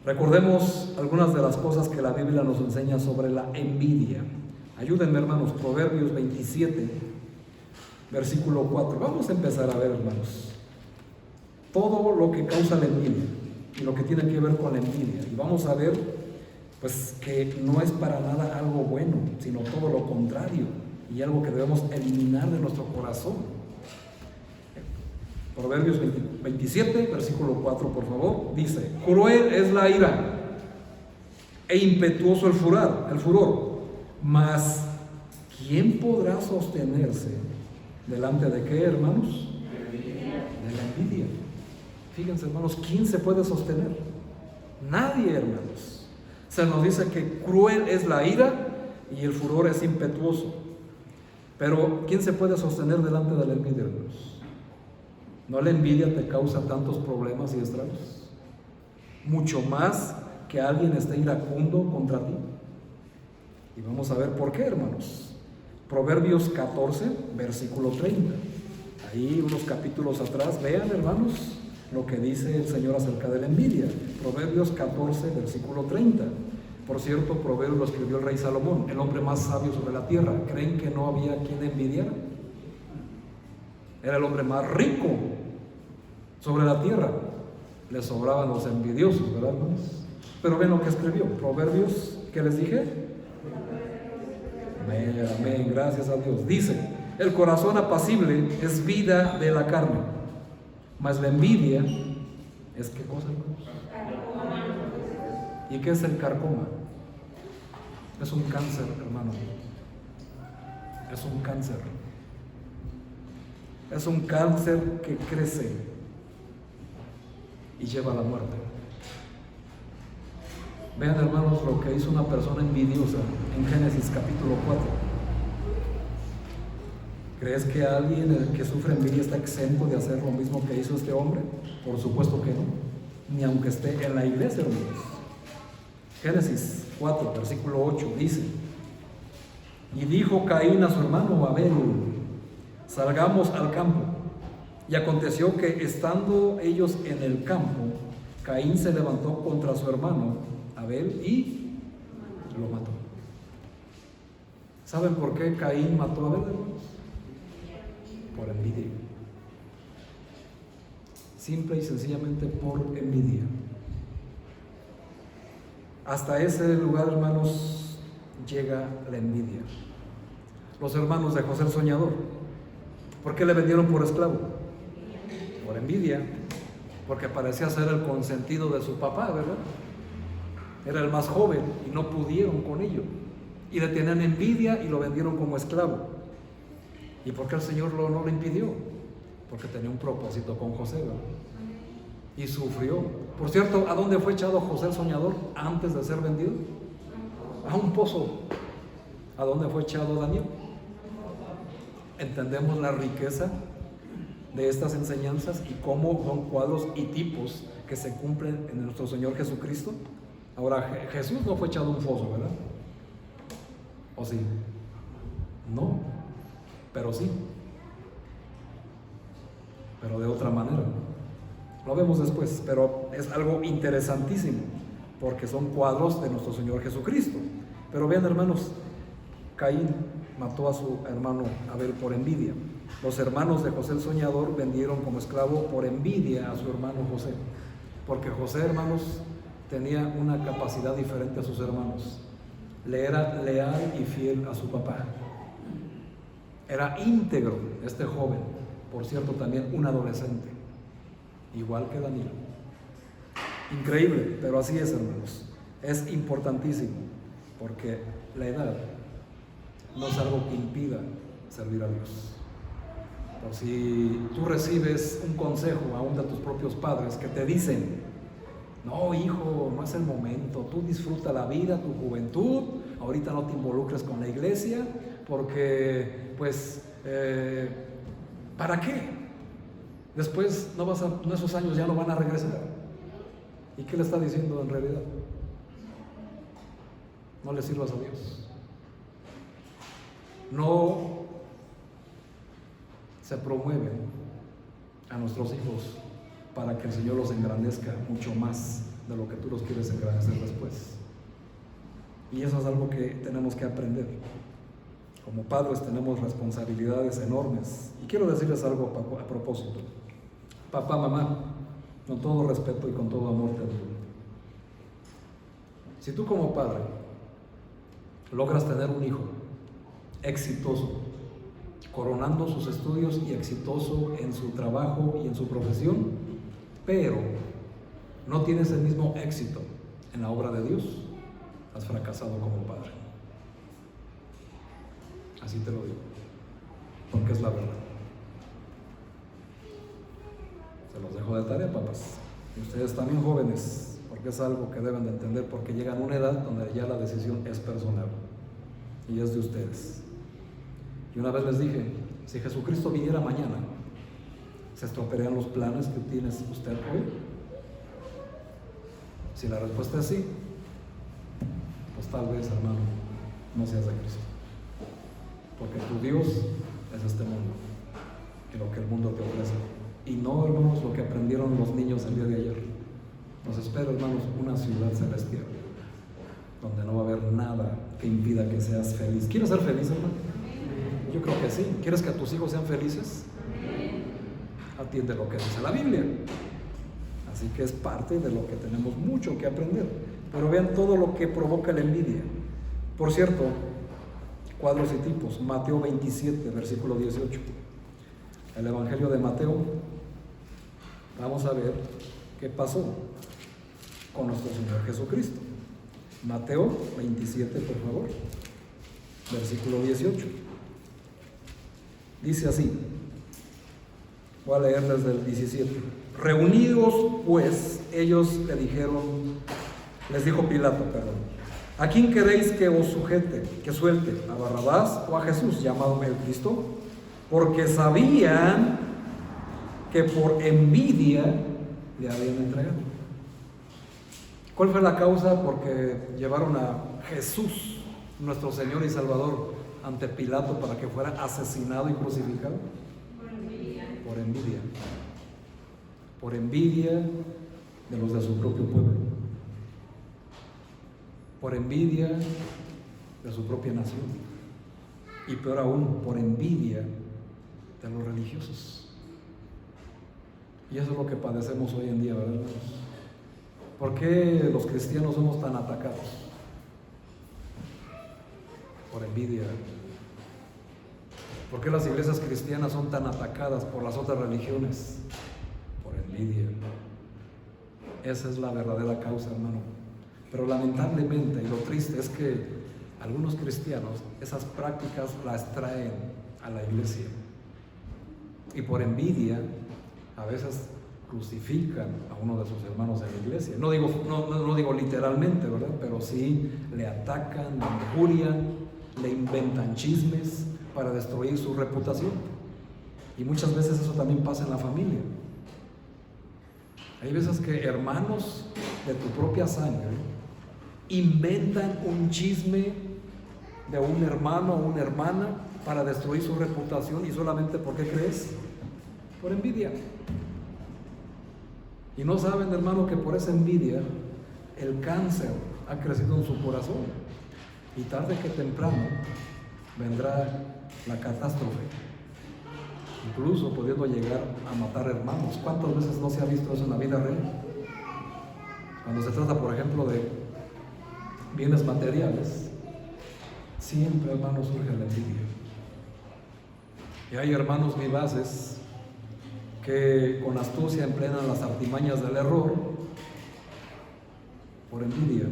Recordemos algunas de las cosas que la Biblia nos enseña sobre la envidia. Ayúdenme, hermanos, Proverbios 27, versículo 4. Vamos a empezar a ver, hermanos, todo lo que causa la envidia y lo que tiene que ver con la envidia. Y vamos a ver, pues, que no es para nada algo bueno, sino todo lo contrario, y algo que debemos eliminar de nuestro corazón. Proverbios 27, versículo 4, por favor, dice: cruel es la ira e impetuoso el furor, mas ¿quién podrá sostenerse delante de qué, hermanos? De la envidia. Fíjense, hermanos, ¿quién se puede sostener? Nadie, hermanos. Se nos dice que cruel es la ira y el furor es impetuoso. Pero ¿quién se puede sostener delante de la envidia, hermanos? ¿No la envidia te causa tantos problemas y estragos? Mucho más que alguien esté iracundo contra ti. Y vamos a ver por qué, hermanos. Proverbios 14, versículo 30. Ahí unos capítulos atrás, vean, hermanos, lo que dice el Señor acerca de la envidia. Proverbios 14, versículo 30. Por cierto, Proverbios lo escribió el rey Salomón, el hombre más sabio sobre la tierra. ¿Creen que no había quien envidiara? Era el hombre más rico sobre la tierra. Le sobraban los envidiosos, ¿verdad, hermanos? Pero ven lo que escribió. Proverbios, ¿qué les dije? Amén, amén, gracias a Dios. Dice: el corazón apacible es vida de la carne, mas la envidia es ¿qué cosa, hermanos? ¿Y qué es el carcoma? Es un cáncer, hermano. Es un cáncer. Es un cáncer que crece y lleva a la muerte. Vean, hermanos, lo que hizo una persona envidiosa en Génesis capítulo 4. ¿Crees que alguien que sufre envidia está exento de hacer lo mismo que hizo este hombre? Por supuesto que no, ni aunque esté en la iglesia, hermanos. Génesis 4, versículo 8 dice: y dijo Caín a su hermano Abel: salgamos al campo. Y aconteció que estando ellos en el campo, Caín se levantó contra su hermano Abel y lo mató. ¿Saben por qué Caín mató a Abel, hermanos? Por envidia. Simple y sencillamente por envidia. Hasta ese lugar, hermanos, llega la envidia. Los hermanos de José el Soñador, ¿por qué le vendieron por esclavo? Por envidia, porque parecía ser el consentido de su papá, ¿verdad? Era el más joven y no pudieron con ello. Y le tenían envidia y lo vendieron como esclavo. ¿Y por qué el Señor no lo impidió? Porque tenía un propósito con José, ¿verdad? Y sufrió. Por cierto, ¿a dónde fue echado José el Soñador antes de ser vendido? A un pozo. ¿A dónde fue echado Daniel? ¿Entendemos la riqueza de estas enseñanzas y cómo son cuadros y tipos que se cumplen en nuestro Señor Jesucristo? Ahora, Jesús no fue echado a un foso, ¿verdad? ¿O sí? No, pero sí. Pero de otra manera. Lo vemos después, pero es algo interesantísimo, porque son cuadros de nuestro Señor Jesucristo. Pero vean, hermanos, Caín mató a su hermano Abel por envidia. Los hermanos de José el Soñador vendieron como esclavo por envidia a su hermano José, porque José, hermanos, tenía una capacidad diferente a sus hermanos. Le era leal y fiel a su papá. Era íntegro este joven, por cierto, también un adolescente, igual que Daniel. Increíble, pero así es, hermanos. Es importantísimo, porque la edad no es algo que impida servir a Dios. Por si tú recibes un consejo aún de tus propios padres que te dicen: no, hijo, no es el momento, tú disfruta la vida, tu juventud, ahorita no te involucres con la iglesia, porque, pues, ¿para qué? Después esos años ya no van a regresar. ¿Y qué le está diciendo en realidad? No le sirvas a Dios. No se promueve a nuestros hijos para que el Señor los engrandezca mucho más de lo que tú los quieres engrandecer después. Y eso es algo que tenemos que aprender. Como padres tenemos responsabilidades enormes. Y quiero decirles algo a propósito. Papá, mamá, con todo respeto y con todo amor te digo, si tú como padre logras tener un hijo exitoso, coronando sus estudios y exitoso en su trabajo y en su profesión, pero no tienes el mismo éxito en la obra de Dios, has fracasado como padre. Así te lo digo, porque es la verdad. Se los dejo de tarea, papás. Y ustedes también, jóvenes, porque es algo que deben de entender, porque llegan a una edad donde ya la decisión es personal y es de ustedes. Y una vez les dije, si Jesucristo viniera mañana, ¿se estropearían los planes que tiene usted hoy? Si la respuesta es sí, pues tal vez, hermano, no seas de Cristo. Porque tu Dios es este mundo y lo que el mundo te ofrece. Y no, hermanos, lo que aprendieron los niños el día de ayer. Nos espera, hermanos, una ciudad celestial donde no va a haber nada que impida que seas feliz. ¿Quieres ser feliz, hermano? Yo creo que sí. ¿Quieres que tus hijos sean felices? Atiende lo que dice la Biblia. Así que es parte de lo que tenemos mucho que aprender. Pero vean todo lo que provoca la envidia. Por cierto, cuadros y tipos. Mateo 27, versículo 18. El Evangelio de Mateo. Vamos a ver qué pasó con nuestro Señor Jesucristo. Mateo 27, por favor. Versículo 18. Dice así. Voy a leer desde el 17. Reunidos pues, ellos les dijo Pilato, ¿a quién queréis que os sujete, que suelte? ¿A Barrabás o a Jesús, llamado el Cristo? Porque sabían que por envidia le habían entregado. ¿Cuál fue la causa? Porque llevaron a Jesús, nuestro Señor y Salvador, ante Pilato para que fuera asesinado y crucificado. Por envidia. Por envidia de los de su propio pueblo, por envidia de su propia nación y peor aún, por envidia de los religiosos. Y eso es lo que padecemos hoy en día, ¿verdad, hermanos? ¿Por qué los cristianos somos tan atacados? Por envidia. ¿Por qué las iglesias cristianas son tan atacadas por las otras religiones? Por envidia. Esa es la verdadera causa, hermano. Pero lamentablemente, y lo triste es que algunos cristianos esas prácticas las traen a la iglesia. Y por envidia, a veces crucifican a uno de sus hermanos en la iglesia. No digo literalmente, ¿verdad? Pero sí le atacan, le injurian, le inventan chismes para destruir su reputación. Y muchas veces eso también pasa en la familia. Hay veces que hermanos de tu propia sangre inventan un chisme de un hermano o una hermana para destruir su reputación, y solamente ¿por qué crees? Por envidia. Y no saben, hermano, que por esa envidia el cáncer ha crecido en su corazón, y tarde que temprano vendrá la catástrofe, incluso pudiendo llegar a matar hermanos. ¿Cuántas veces no se ha visto eso en la vida real? Cuando se trata, por ejemplo, de bienes materiales, siempre, hermanos, surge la envidia. Y hay hermanos vivaces que con astucia emplean las artimañas del error por envidia,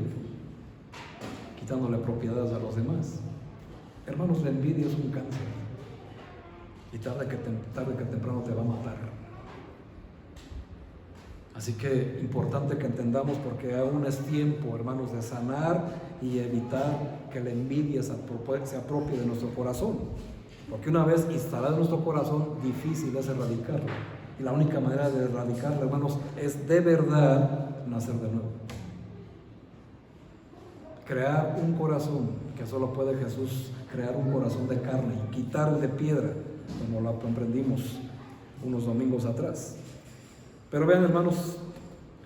quitándole propiedades a los demás. Hermanos, la envidia es un cáncer, y tarde que temprano te va a matar. Así que importante que entendamos, porque aún es tiempo, hermanos, de sanar y evitar que la envidia se apropie de nuestro corazón, porque una vez instalada en nuestro corazón, difícil es erradicarlo. Y la única manera de erradicarlo, hermanos, es de verdad nacer de nuevo. Crear un corazón, que solo puede Jesús crear, un corazón de carne y quitar el de piedra, como lo aprendimos unos domingos atrás. Pero vean, hermanos,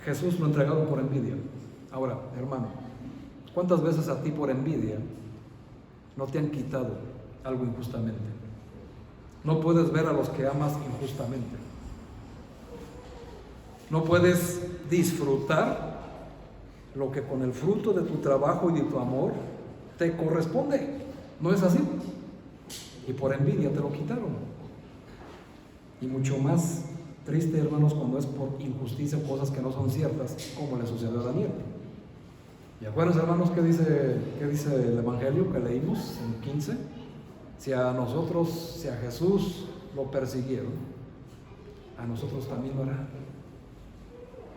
Jesús lo entregaron por envidia. Ahora, hermano, ¿cuántas veces a ti por envidia no te han quitado algo injustamente? No puedes ver a los que amas injustamente. No puedes disfrutar lo que con el fruto de tu trabajo y de tu amor te corresponde. ¿No es así? Y por envidia te lo quitaron. Y mucho más triste, hermanos, cuando es por injusticia, cosas que no son ciertas, como le sucedió a Daniel. ¿Y acuérdense, hermanos, qué dice el Evangelio que leímos en 15? Si a Jesús lo persiguieron, a nosotros también lo hará.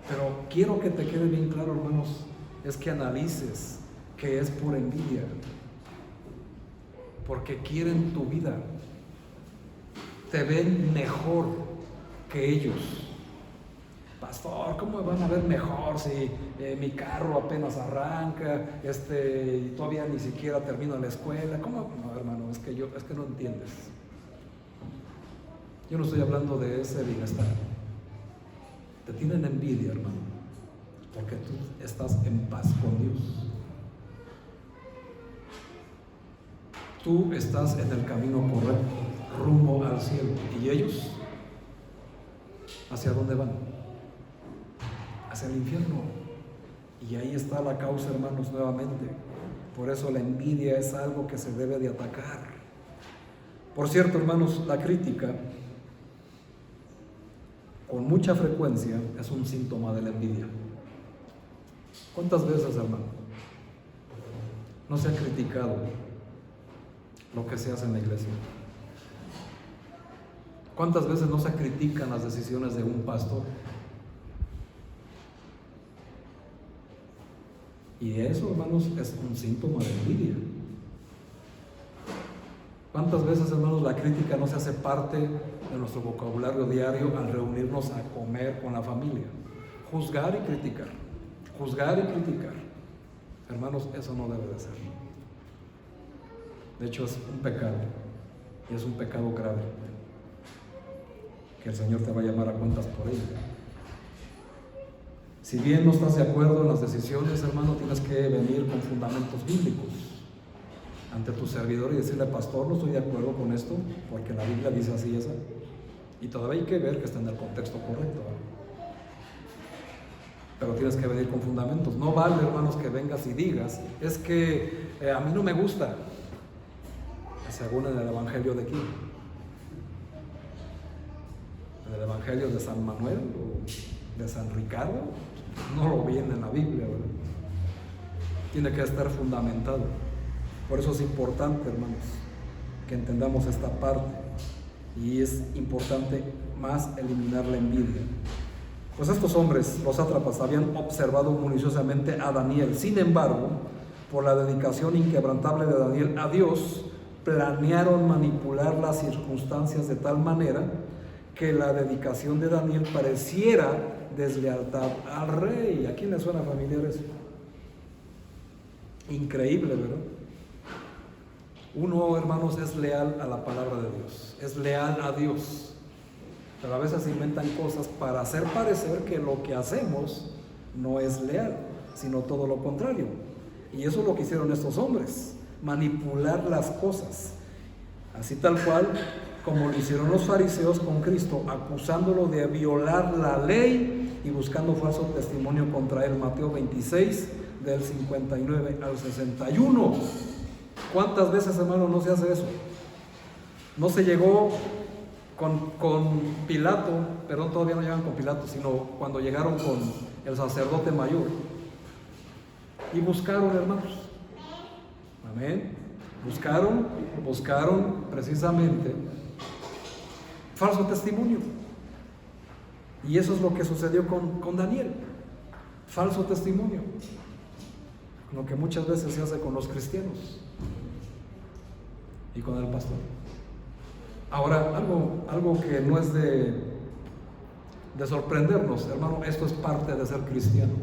Pero quiero que te quede bien claro, hermanos, es que analices que es por envidia, porque quieren tu vida, te ven mejor que ellos. Pastor, ¿cómo me van a ver mejor si mi carro apenas arranca, y todavía ni siquiera termino la escuela? ¿Cómo? No, hermano, es que no entiendes. Yo no estoy hablando de ese bienestar. Te tienen envidia, hermano, porque tú estás en paz con Dios. Tú estás en el camino correcto, rumbo al cielo. ¿Y ellos? ¿Hacia dónde van? Hacia el infierno. Y ahí está la causa, hermanos, nuevamente. Por eso la envidia es algo que se debe de atacar. Por cierto, hermanos, la crítica, con mucha frecuencia, es un síntoma de la envidia. ¿Cuántas veces, hermano, no se ha criticado lo que se hace en la iglesia? ¿Cuántas veces no se critican las decisiones de un pastor? Y eso, hermanos, es un síntoma de envidia. ¿Cuántas veces, hermanos, la crítica no se hace parte de nuestro vocabulario diario al reunirnos a comer con la familia? Juzgar y criticar. Juzgar y criticar. Hermanos, eso no debe de ser. De hecho, es un pecado. Y es un pecado grave, que el Señor te va a llamar a cuentas por ello. Si bien no estás de acuerdo en las decisiones, hermano, tienes que venir con fundamentos bíblicos ante tu servidor y decirle: pastor, no estoy de acuerdo con esto, porque la Biblia dice así y esa. Y todavía hay que ver que está en el contexto correcto, ¿verdad? Pero tienes que venir con fundamentos. No vale, hermanos, que vengas y digas: es que a mí no me gusta, según en el Evangelio de aquí, en el Evangelio de San Manuel o de San Ricardo, no lo viene en la Biblia, ¿verdad? Tiene que estar fundamentado. Por eso es importante, hermanos, que entendamos esta parte, y es importante más eliminar la envidia. Pues estos hombres, los sátrapas, habían observado minuciosamente a Daniel. Sin embargo, por la dedicación inquebrantable de Daniel a Dios, planearon manipular las circunstancias de tal manera que la dedicación de Daniel pareciera deslealtad al rey. ¿A quién le suena familiar eso? Increíble, ¿verdad? Uno, hermanos, es leal a la palabra de Dios, es leal a Dios, pero a veces inventan cosas para hacer parecer que lo que hacemos no es leal, sino todo lo contrario. Y eso es lo que hicieron estos hombres, manipular las cosas, así tal cual como lo hicieron los fariseos con Cristo, acusándolo de violar la ley y buscando falso testimonio contra él. Mateo 26, del 59 al 61. ¿Cuántas veces, hermano, no se hace eso? No se llegó con Pilato, perdón, todavía no llegan con Pilato, sino cuando llegaron con el sacerdote mayor y buscaron, hermanos, amén, buscaron precisamente falso testimonio. Y eso es lo que sucedió con Daniel, falso testimonio, lo que muchas veces se hace con los cristianos y con el pastor. Ahora, algo que no es de sorprendernos, hermano, esto es parte de ser cristiano.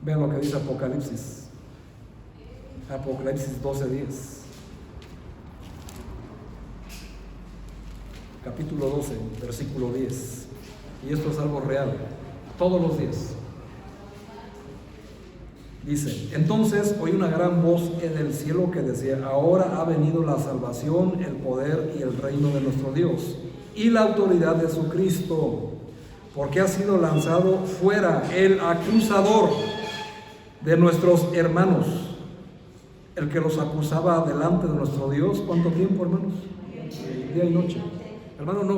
Vean lo que dice Apocalipsis 12:10. Capítulo 12, versículo 10. Y esto es algo real, todos los días. Dice: entonces oí una gran voz en el cielo que decía: ahora ha venido la salvación, el poder y el reino de nuestro Dios y la autoridad de su Cristo, porque ha sido lanzado fuera el acusador de nuestros hermanos, el que los acusaba delante de nuestro Dios. ¿Cuánto tiempo, hermanos? Día y noche. Hermano, no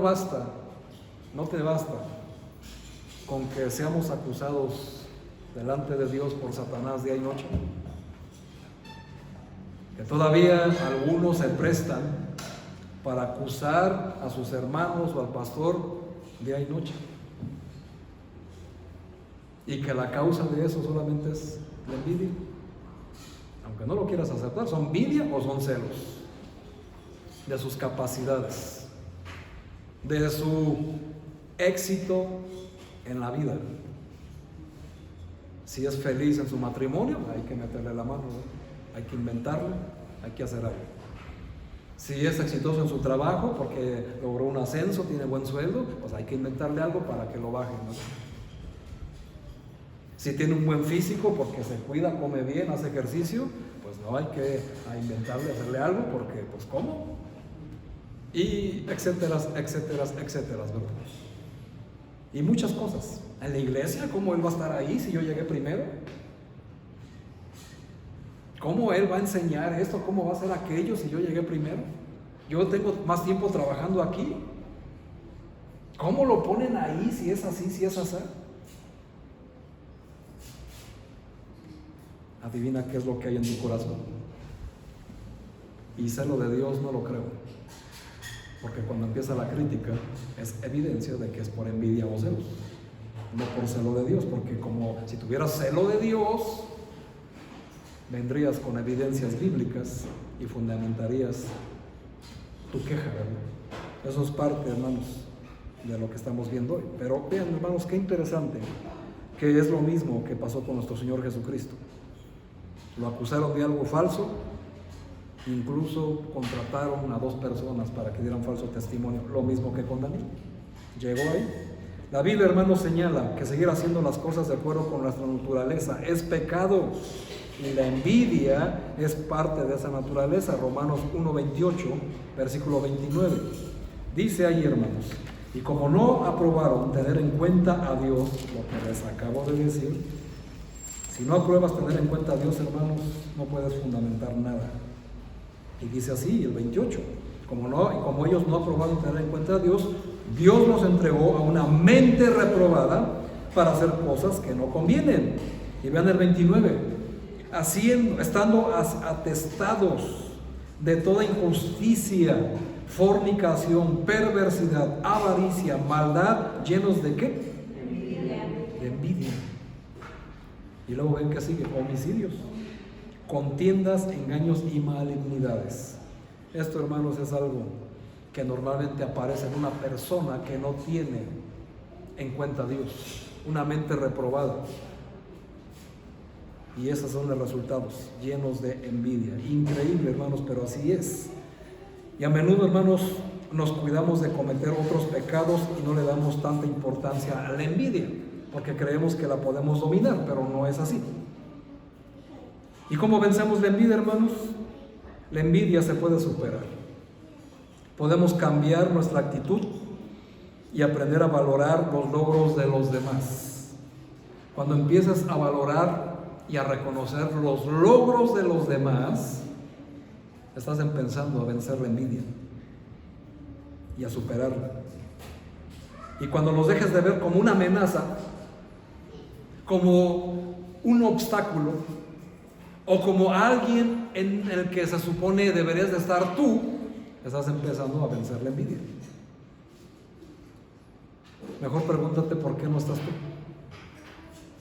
te basta con que seamos acusados delante de Dios por Satanás día y noche, que todavía algunos se prestan para acusar a sus hermanos o al pastor día y noche, y que la causa de eso solamente es la envidia. Aunque no lo quieras aceptar, ¿son envidia o son celos de sus capacidades, de su éxito en la vida? Si es feliz en su matrimonio, hay que meterle la mano, ¿no? Hay que inventarle, hay que hacer algo. Si es exitoso en su trabajo porque logró un ascenso, tiene buen sueldo, pues hay que inventarle algo para que lo baje, ¿no? Si tiene un buen físico porque se cuida, come bien, hace ejercicio, pues no, hay que inventarle, hacerle algo porque, pues, ¿cómo? Y etcétera, ¿verdad? Y muchas cosas. En la iglesia, ¿cómo él va a estar ahí si yo llegué primero? ¿Cómo él va a enseñar esto? ¿Cómo va a hacer aquello si yo llegué primero? Yo tengo más tiempo trabajando aquí. ¿Cómo lo ponen ahí si es así, si es así? Adivina qué es lo que hay en tu corazón. Y celo de Dios no lo creo. Porque cuando empieza la crítica es evidencia de que es por envidia o celos, no por celo de Dios, porque como si tuvieras celo de Dios, vendrías con evidencias bíblicas y fundamentarías tu queja, ¿verdad? Eso es parte, hermanos, de lo que estamos viendo hoy. Pero vean, hermanos, qué interesante, que es lo mismo que pasó con nuestro Señor Jesucristo. Lo acusaron de algo falso, incluso contrataron a 2 personas para que dieran falso testimonio, lo mismo que con Daniel. Llegó ahí, La Biblia, hermanos, señala que seguir haciendo las cosas de acuerdo con nuestra naturaleza es pecado. Y la envidia es parte de esa naturaleza. Romanos 1:28, versículo 29. Dice ahí, hermanos, y como no aprobaron tener en cuenta a Dios, lo que les acabo de decir, si no apruebas tener en cuenta a Dios, hermanos, no puedes fundamentar nada. Y dice así, el 28, como ellos no aprobaron tener en cuenta a Dios, Dios nos entregó a una mente reprobada para hacer cosas que no convienen. Y vean el 29, estando atestados de toda injusticia, fornicación, perversidad, avaricia, maldad, llenos ¿de qué? De envidia. Y luego ven que sigue, homicidios, contiendas, engaños y malignidades. Esto, hermanos, es algo que normalmente aparece en una persona que no tiene en cuenta a Dios, una mente reprobada. Y esos son los resultados, llenos de envidia. Increíble, hermanos, pero así es. Y a menudo, hermanos, nos cuidamos de cometer otros pecados y no le damos tanta importancia a la envidia, porque creemos que la podemos dominar, pero no es así. ¿Y cómo vencemos la envidia, hermanos? La envidia se puede superar. Podemos cambiar nuestra actitud y aprender a valorar los logros de los demás. Cuando empiezas a valorar y a reconocer los logros de los demás, estás empezando a vencer la envidia y a superarla. Y cuando los dejes de ver como una amenaza, como un obstáculo, o como alguien en el que se supone deberías de estar tú, estás empezando a vencer la envidia. Mejor pregúntate por qué no estás tú.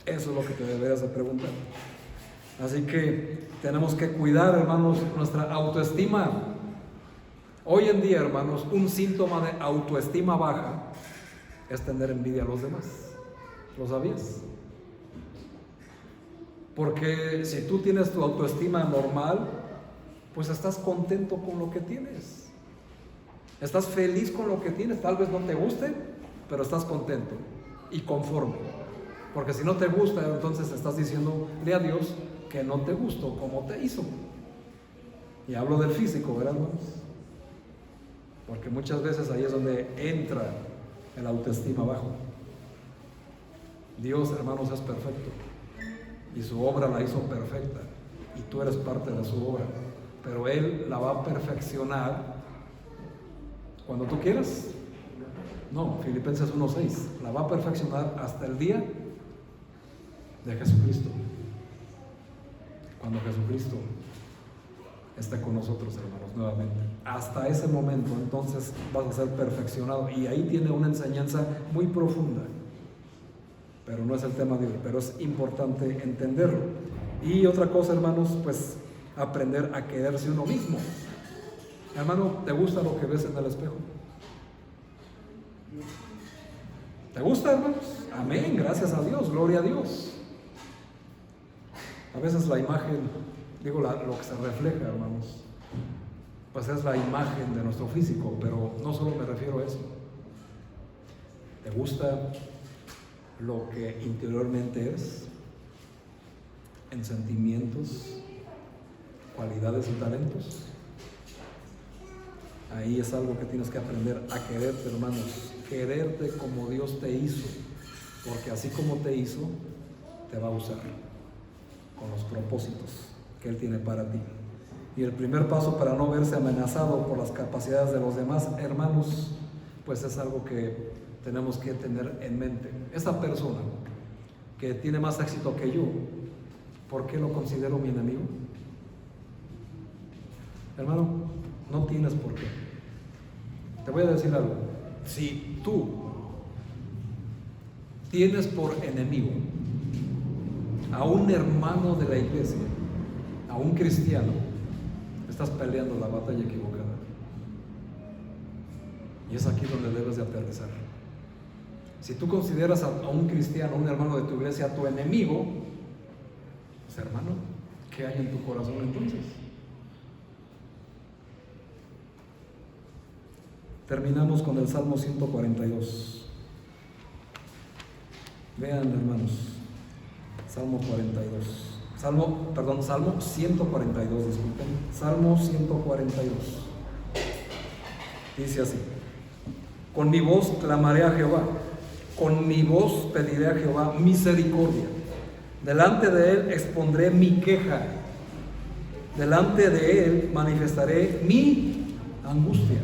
Eso es lo que te deberías de preguntar. Así que tenemos que cuidar, hermanos, nuestra autoestima. Hoy en día, hermanos, un síntoma de autoestima baja es tener envidia a los demás. ¿Lo sabías? Porque si tú tienes tu autoestima normal, pues estás contento con lo que tienes. Estás feliz con lo que tienes. Tal vez no te guste, pero estás contento y conforme. Porque si no te gusta, entonces estás diciéndole a Dios que no te gustó como te hizo. Y hablo del físico, ¿verdad, hermanos? Porque muchas veces ahí es donde entra el autoestima bajo. Dios, hermanos, es perfecto. Y su obra la hizo perfecta. Y tú eres parte de su obra. Pero Él la va a perfeccionar cuando tú quieras. No, Filipenses 1:6. La va a perfeccionar hasta el día de Jesucristo. Cuando Jesucristo esté con nosotros, hermanos, nuevamente. Hasta ese momento, entonces, vas a ser perfeccionado. Y ahí tiene una enseñanza muy profunda. Pero no es el tema de hoy, pero es importante entenderlo. Y otra cosa, hermanos, pues aprender a quererse uno mismo. Hermano, ¿te gusta lo que ves en el espejo? ¿Te gusta, hermanos? Amén, gracias a Dios, gloria a Dios. A veces la imagen, digo lo que se refleja, hermanos, pues es la imagen de nuestro físico, pero no solo me refiero a eso. ¿Te gusta lo que interiormente es? En sentimientos, cualidades y talentos. Ahí es algo que tienes que aprender a quererte, hermanos. Quererte como Dios te hizo, porque así como te hizo, te va a usar con los propósitos que Él tiene para ti. Y el primer paso para no verse amenazado por las capacidades de los demás, hermanos, pues es algo que tenemos que tener en mente. Esa persona que tiene más éxito que yo, ¿por qué lo considero mi enemigo? Hermano, no tienes por qué. Te voy a decir algo. Si tú tienes por enemigo a un hermano de la iglesia, a un cristiano, estás peleando la batalla equivocada. Y es aquí donde debes de aterrizar. Si tú consideras a un cristiano, a un hermano de tu iglesia, a tu enemigo, pues hermano, ¿qué hay en tu corazón entonces? Terminamos con el Salmo 142. Vean, hermanos, Salmo 42. Salmo 142, disculpen. Salmo 142. Dice así: con mi voz clamaré a Jehová, con mi voz pediré a Jehová misericordia. Delante de él expondré mi queja, delante de él manifestaré mi angustia.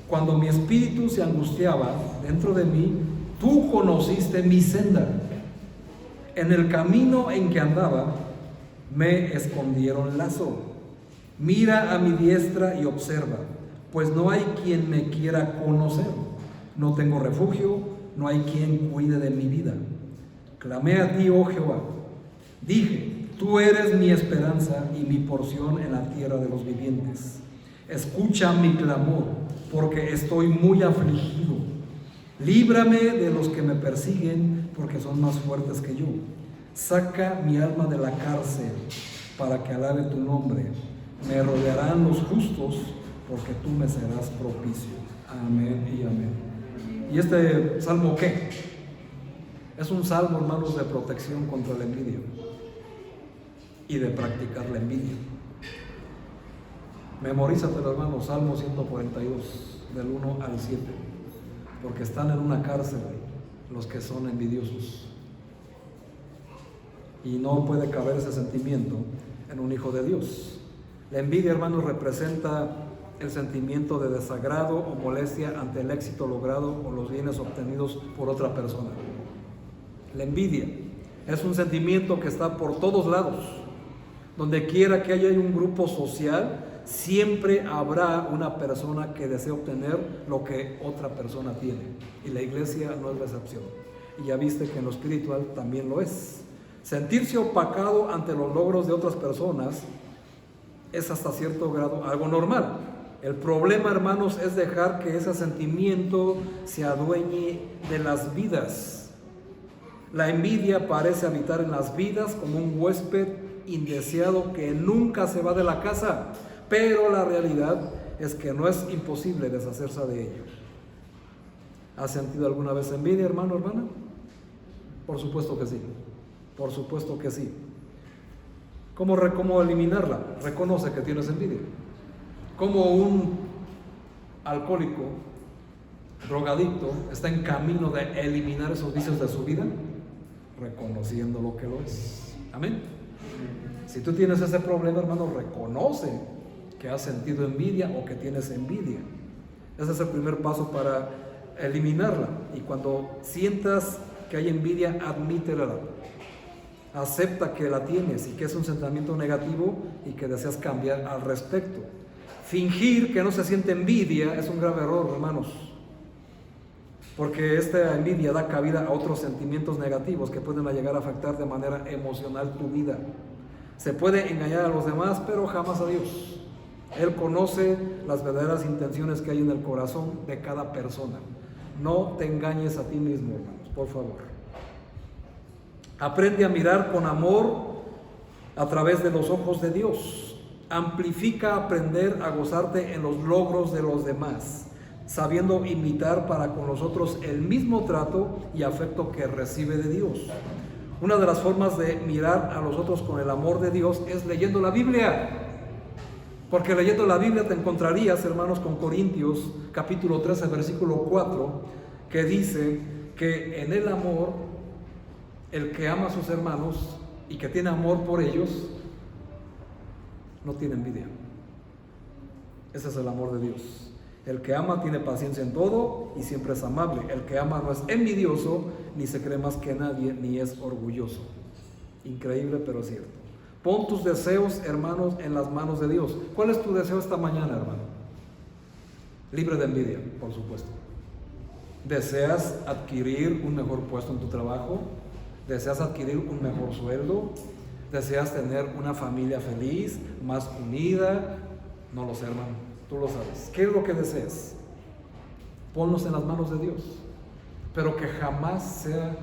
Cuando mi espíritu se angustiaba dentro de mí, tú conociste mi senda. En el camino en que andaba, me escondieron lazo. Mira a mi diestra y observa, pues no hay quien me quiera conocer. No tengo refugio, no hay quien cuide de mi vida. Clamé a ti, oh Jehová. Dije, tú eres mi esperanza y mi porción en la tierra de los vivientes. Escucha mi clamor, porque estoy muy afligido. Líbrame de los que me persiguen, porque son más fuertes que yo. Saca mi alma de la cárcel, para que alabe tu nombre. Me rodearán los justos, porque tú me serás propicio. Amén y amén. ¿Y este salmo qué? Es un salmo, hermanos, de protección contra la envidia y de practicar la envidia. Memorízatelo, hermanos, Salmo 142, del 1 al 7, porque están en una cárcel los que son envidiosos. Y no puede caber ese sentimiento en un hijo de Dios. La envidia, hermanos, representa el sentimiento de desagrado o molestia ante el éxito logrado o los bienes obtenidos por otra persona. La envidia es un sentimiento que está por todos lados. Donde quiera que haya un grupo social, siempre habrá una persona que desea obtener lo que otra persona tiene. Y la iglesia no es la excepción. Y ya viste que en lo espiritual también lo es. Sentirse opacado ante los logros de otras personas es hasta cierto grado algo normal. El problema, hermanos, es dejar que ese sentimiento se adueñe de las vidas. La envidia parece habitar en las vidas como un huésped indeseado que nunca se va de la casa, pero la realidad es que no es imposible deshacerse de ello. ¿Has sentido alguna vez envidia, hermano, hermana? Por supuesto que sí, por supuesto que sí. ¿Cómo eliminarla? Reconoce que tienes envidia. Como un alcohólico, drogadicto, está en camino de eliminar esos vicios de su vida, reconociendo lo que lo es. Amén. Si tú tienes ese problema, hermano, reconoce que has sentido envidia o que tienes envidia. Ese es el primer paso para eliminarla. Y cuando sientas que hay envidia, admítela. Acepta que la tienes y que es un sentimiento negativo y que deseas cambiar al respecto. Fingir que no se siente envidia es un grave error, hermanos, porque esta envidia da cabida a otros sentimientos negativos que pueden llegar a afectar de manera emocional tu vida. Se puede engañar a los demás, pero jamás a Dios. Él conoce las verdaderas intenciones que hay en el corazón de cada persona. No te engañes a ti mismo, hermanos, por favor. Aprende a mirar con amor a través de los ojos de Dios. Amplifica aprender a gozarte en los logros de los demás, sabiendo imitar para con los otros el mismo trato y afecto que recibe de Dios. Una de las formas de mirar a los otros con el amor de Dios es leyendo la Biblia. Porque leyendo la Biblia te encontrarías, hermanos, con Corintios capítulo 13, versículo 4, que dice que en el amor, el que ama a sus hermanos y que tiene amor por ellos, no tiene envidia. Ese es el amor de Dios. El que ama tiene paciencia en todo y siempre es amable. El que ama no es envidioso, ni se cree más que nadie, ni es orgulloso. Increíble, pero cierto. Pon tus deseos, hermanos, en las manos de Dios. ¿Cuál es tu deseo esta mañana, hermano? Libre de envidia, por supuesto. ¿Deseas adquirir un mejor puesto en tu trabajo? ¿Deseas adquirir un mejor sueldo? ¿Deseas tener una familia feliz, más unida? No lo sé, hermano, tú lo sabes. ¿Qué es lo que deseas? Ponlos en las manos de Dios, pero que jamás sea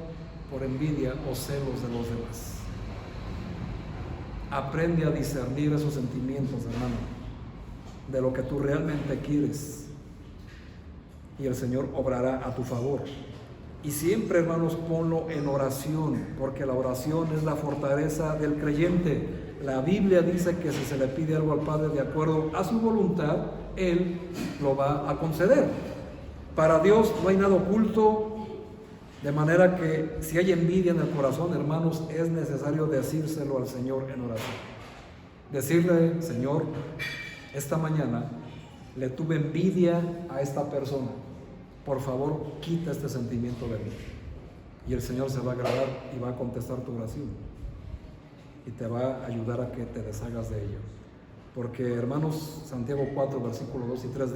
por envidia o celos de los demás. Aprende a discernir esos sentimientos, hermano, de lo que tú realmente quieres, y el Señor obrará a tu favor. Y siempre, hermanos, ponlo en oración, porque la oración es la fortaleza del creyente. La Biblia dice que si se le pide algo al Padre de acuerdo a su voluntad, Él lo va a conceder. Para Dios no hay nada oculto, de manera que si hay envidia en el corazón, hermanos, es necesario decírselo al Señor en oración. Decirle: Señor, esta mañana le tuve envidia a esta persona. Por favor, quita este sentimiento de mí. Y el Señor se va a agradar y va a contestar tu oración. Y te va a ayudar a que te deshagas de ello. Porque, hermanos, Santiago 4, versículos 2 y 3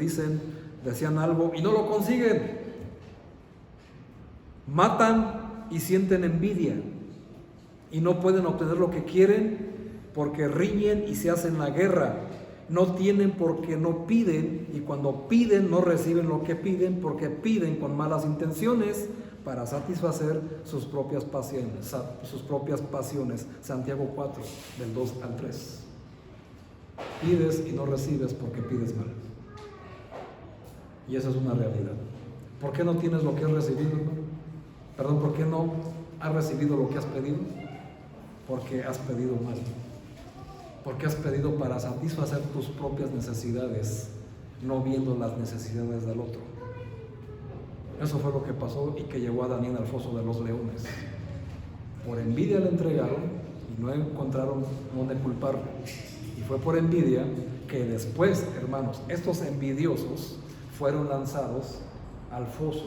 decían algo y no lo consiguen. Matan y sienten envidia. Y no pueden obtener lo que quieren porque riñen y se hacen la guerra. No tienen porque no piden, y cuando piden no reciben lo que piden porque piden con malas intenciones para satisfacer sus propias pasiones. Santiago 4, del 2 al 3. Pides y no recibes porque pides mal. Y esa es una realidad. ¿Por qué no tienes lo que has recibido, hermano? Perdón, ¿por qué no has recibido lo que has pedido? Porque has pedido mal. Porque has pedido para satisfacer tus propias necesidades, no viendo las necesidades del otro. Eso fue lo que pasó y que llevó a Daniel al foso de los leones. Por envidia le entregaron y no encontraron dónde culparlo. Y fue por envidia que después, hermanos, estos envidiosos fueron lanzados al foso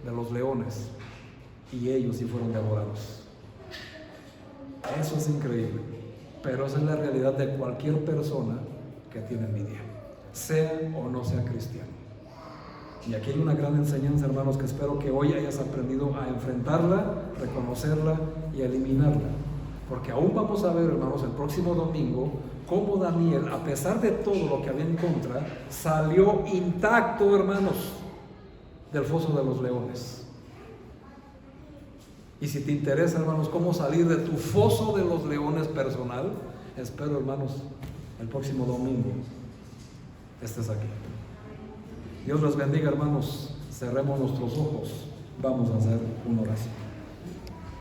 de los leones y ellos sí fueron devorados. Eso es increíble. Pero esa es la realidad de cualquier persona que tiene envidia, sea o no sea cristiano. Y aquí hay una gran enseñanza, hermanos, que espero que hoy hayas aprendido a enfrentarla, reconocerla y a eliminarla. Porque aún vamos a ver, hermanos, el próximo domingo, cómo Daniel, a pesar de todo lo que había en contra, salió intacto, hermanos, del foso de los leones. Y si te interesa, hermanos, cómo salir de tu foso de los leones personal, espero, hermanos, el próximo domingo estés aquí. Dios los bendiga, hermanos. Cerremos nuestros ojos. Vamos a hacer una oración.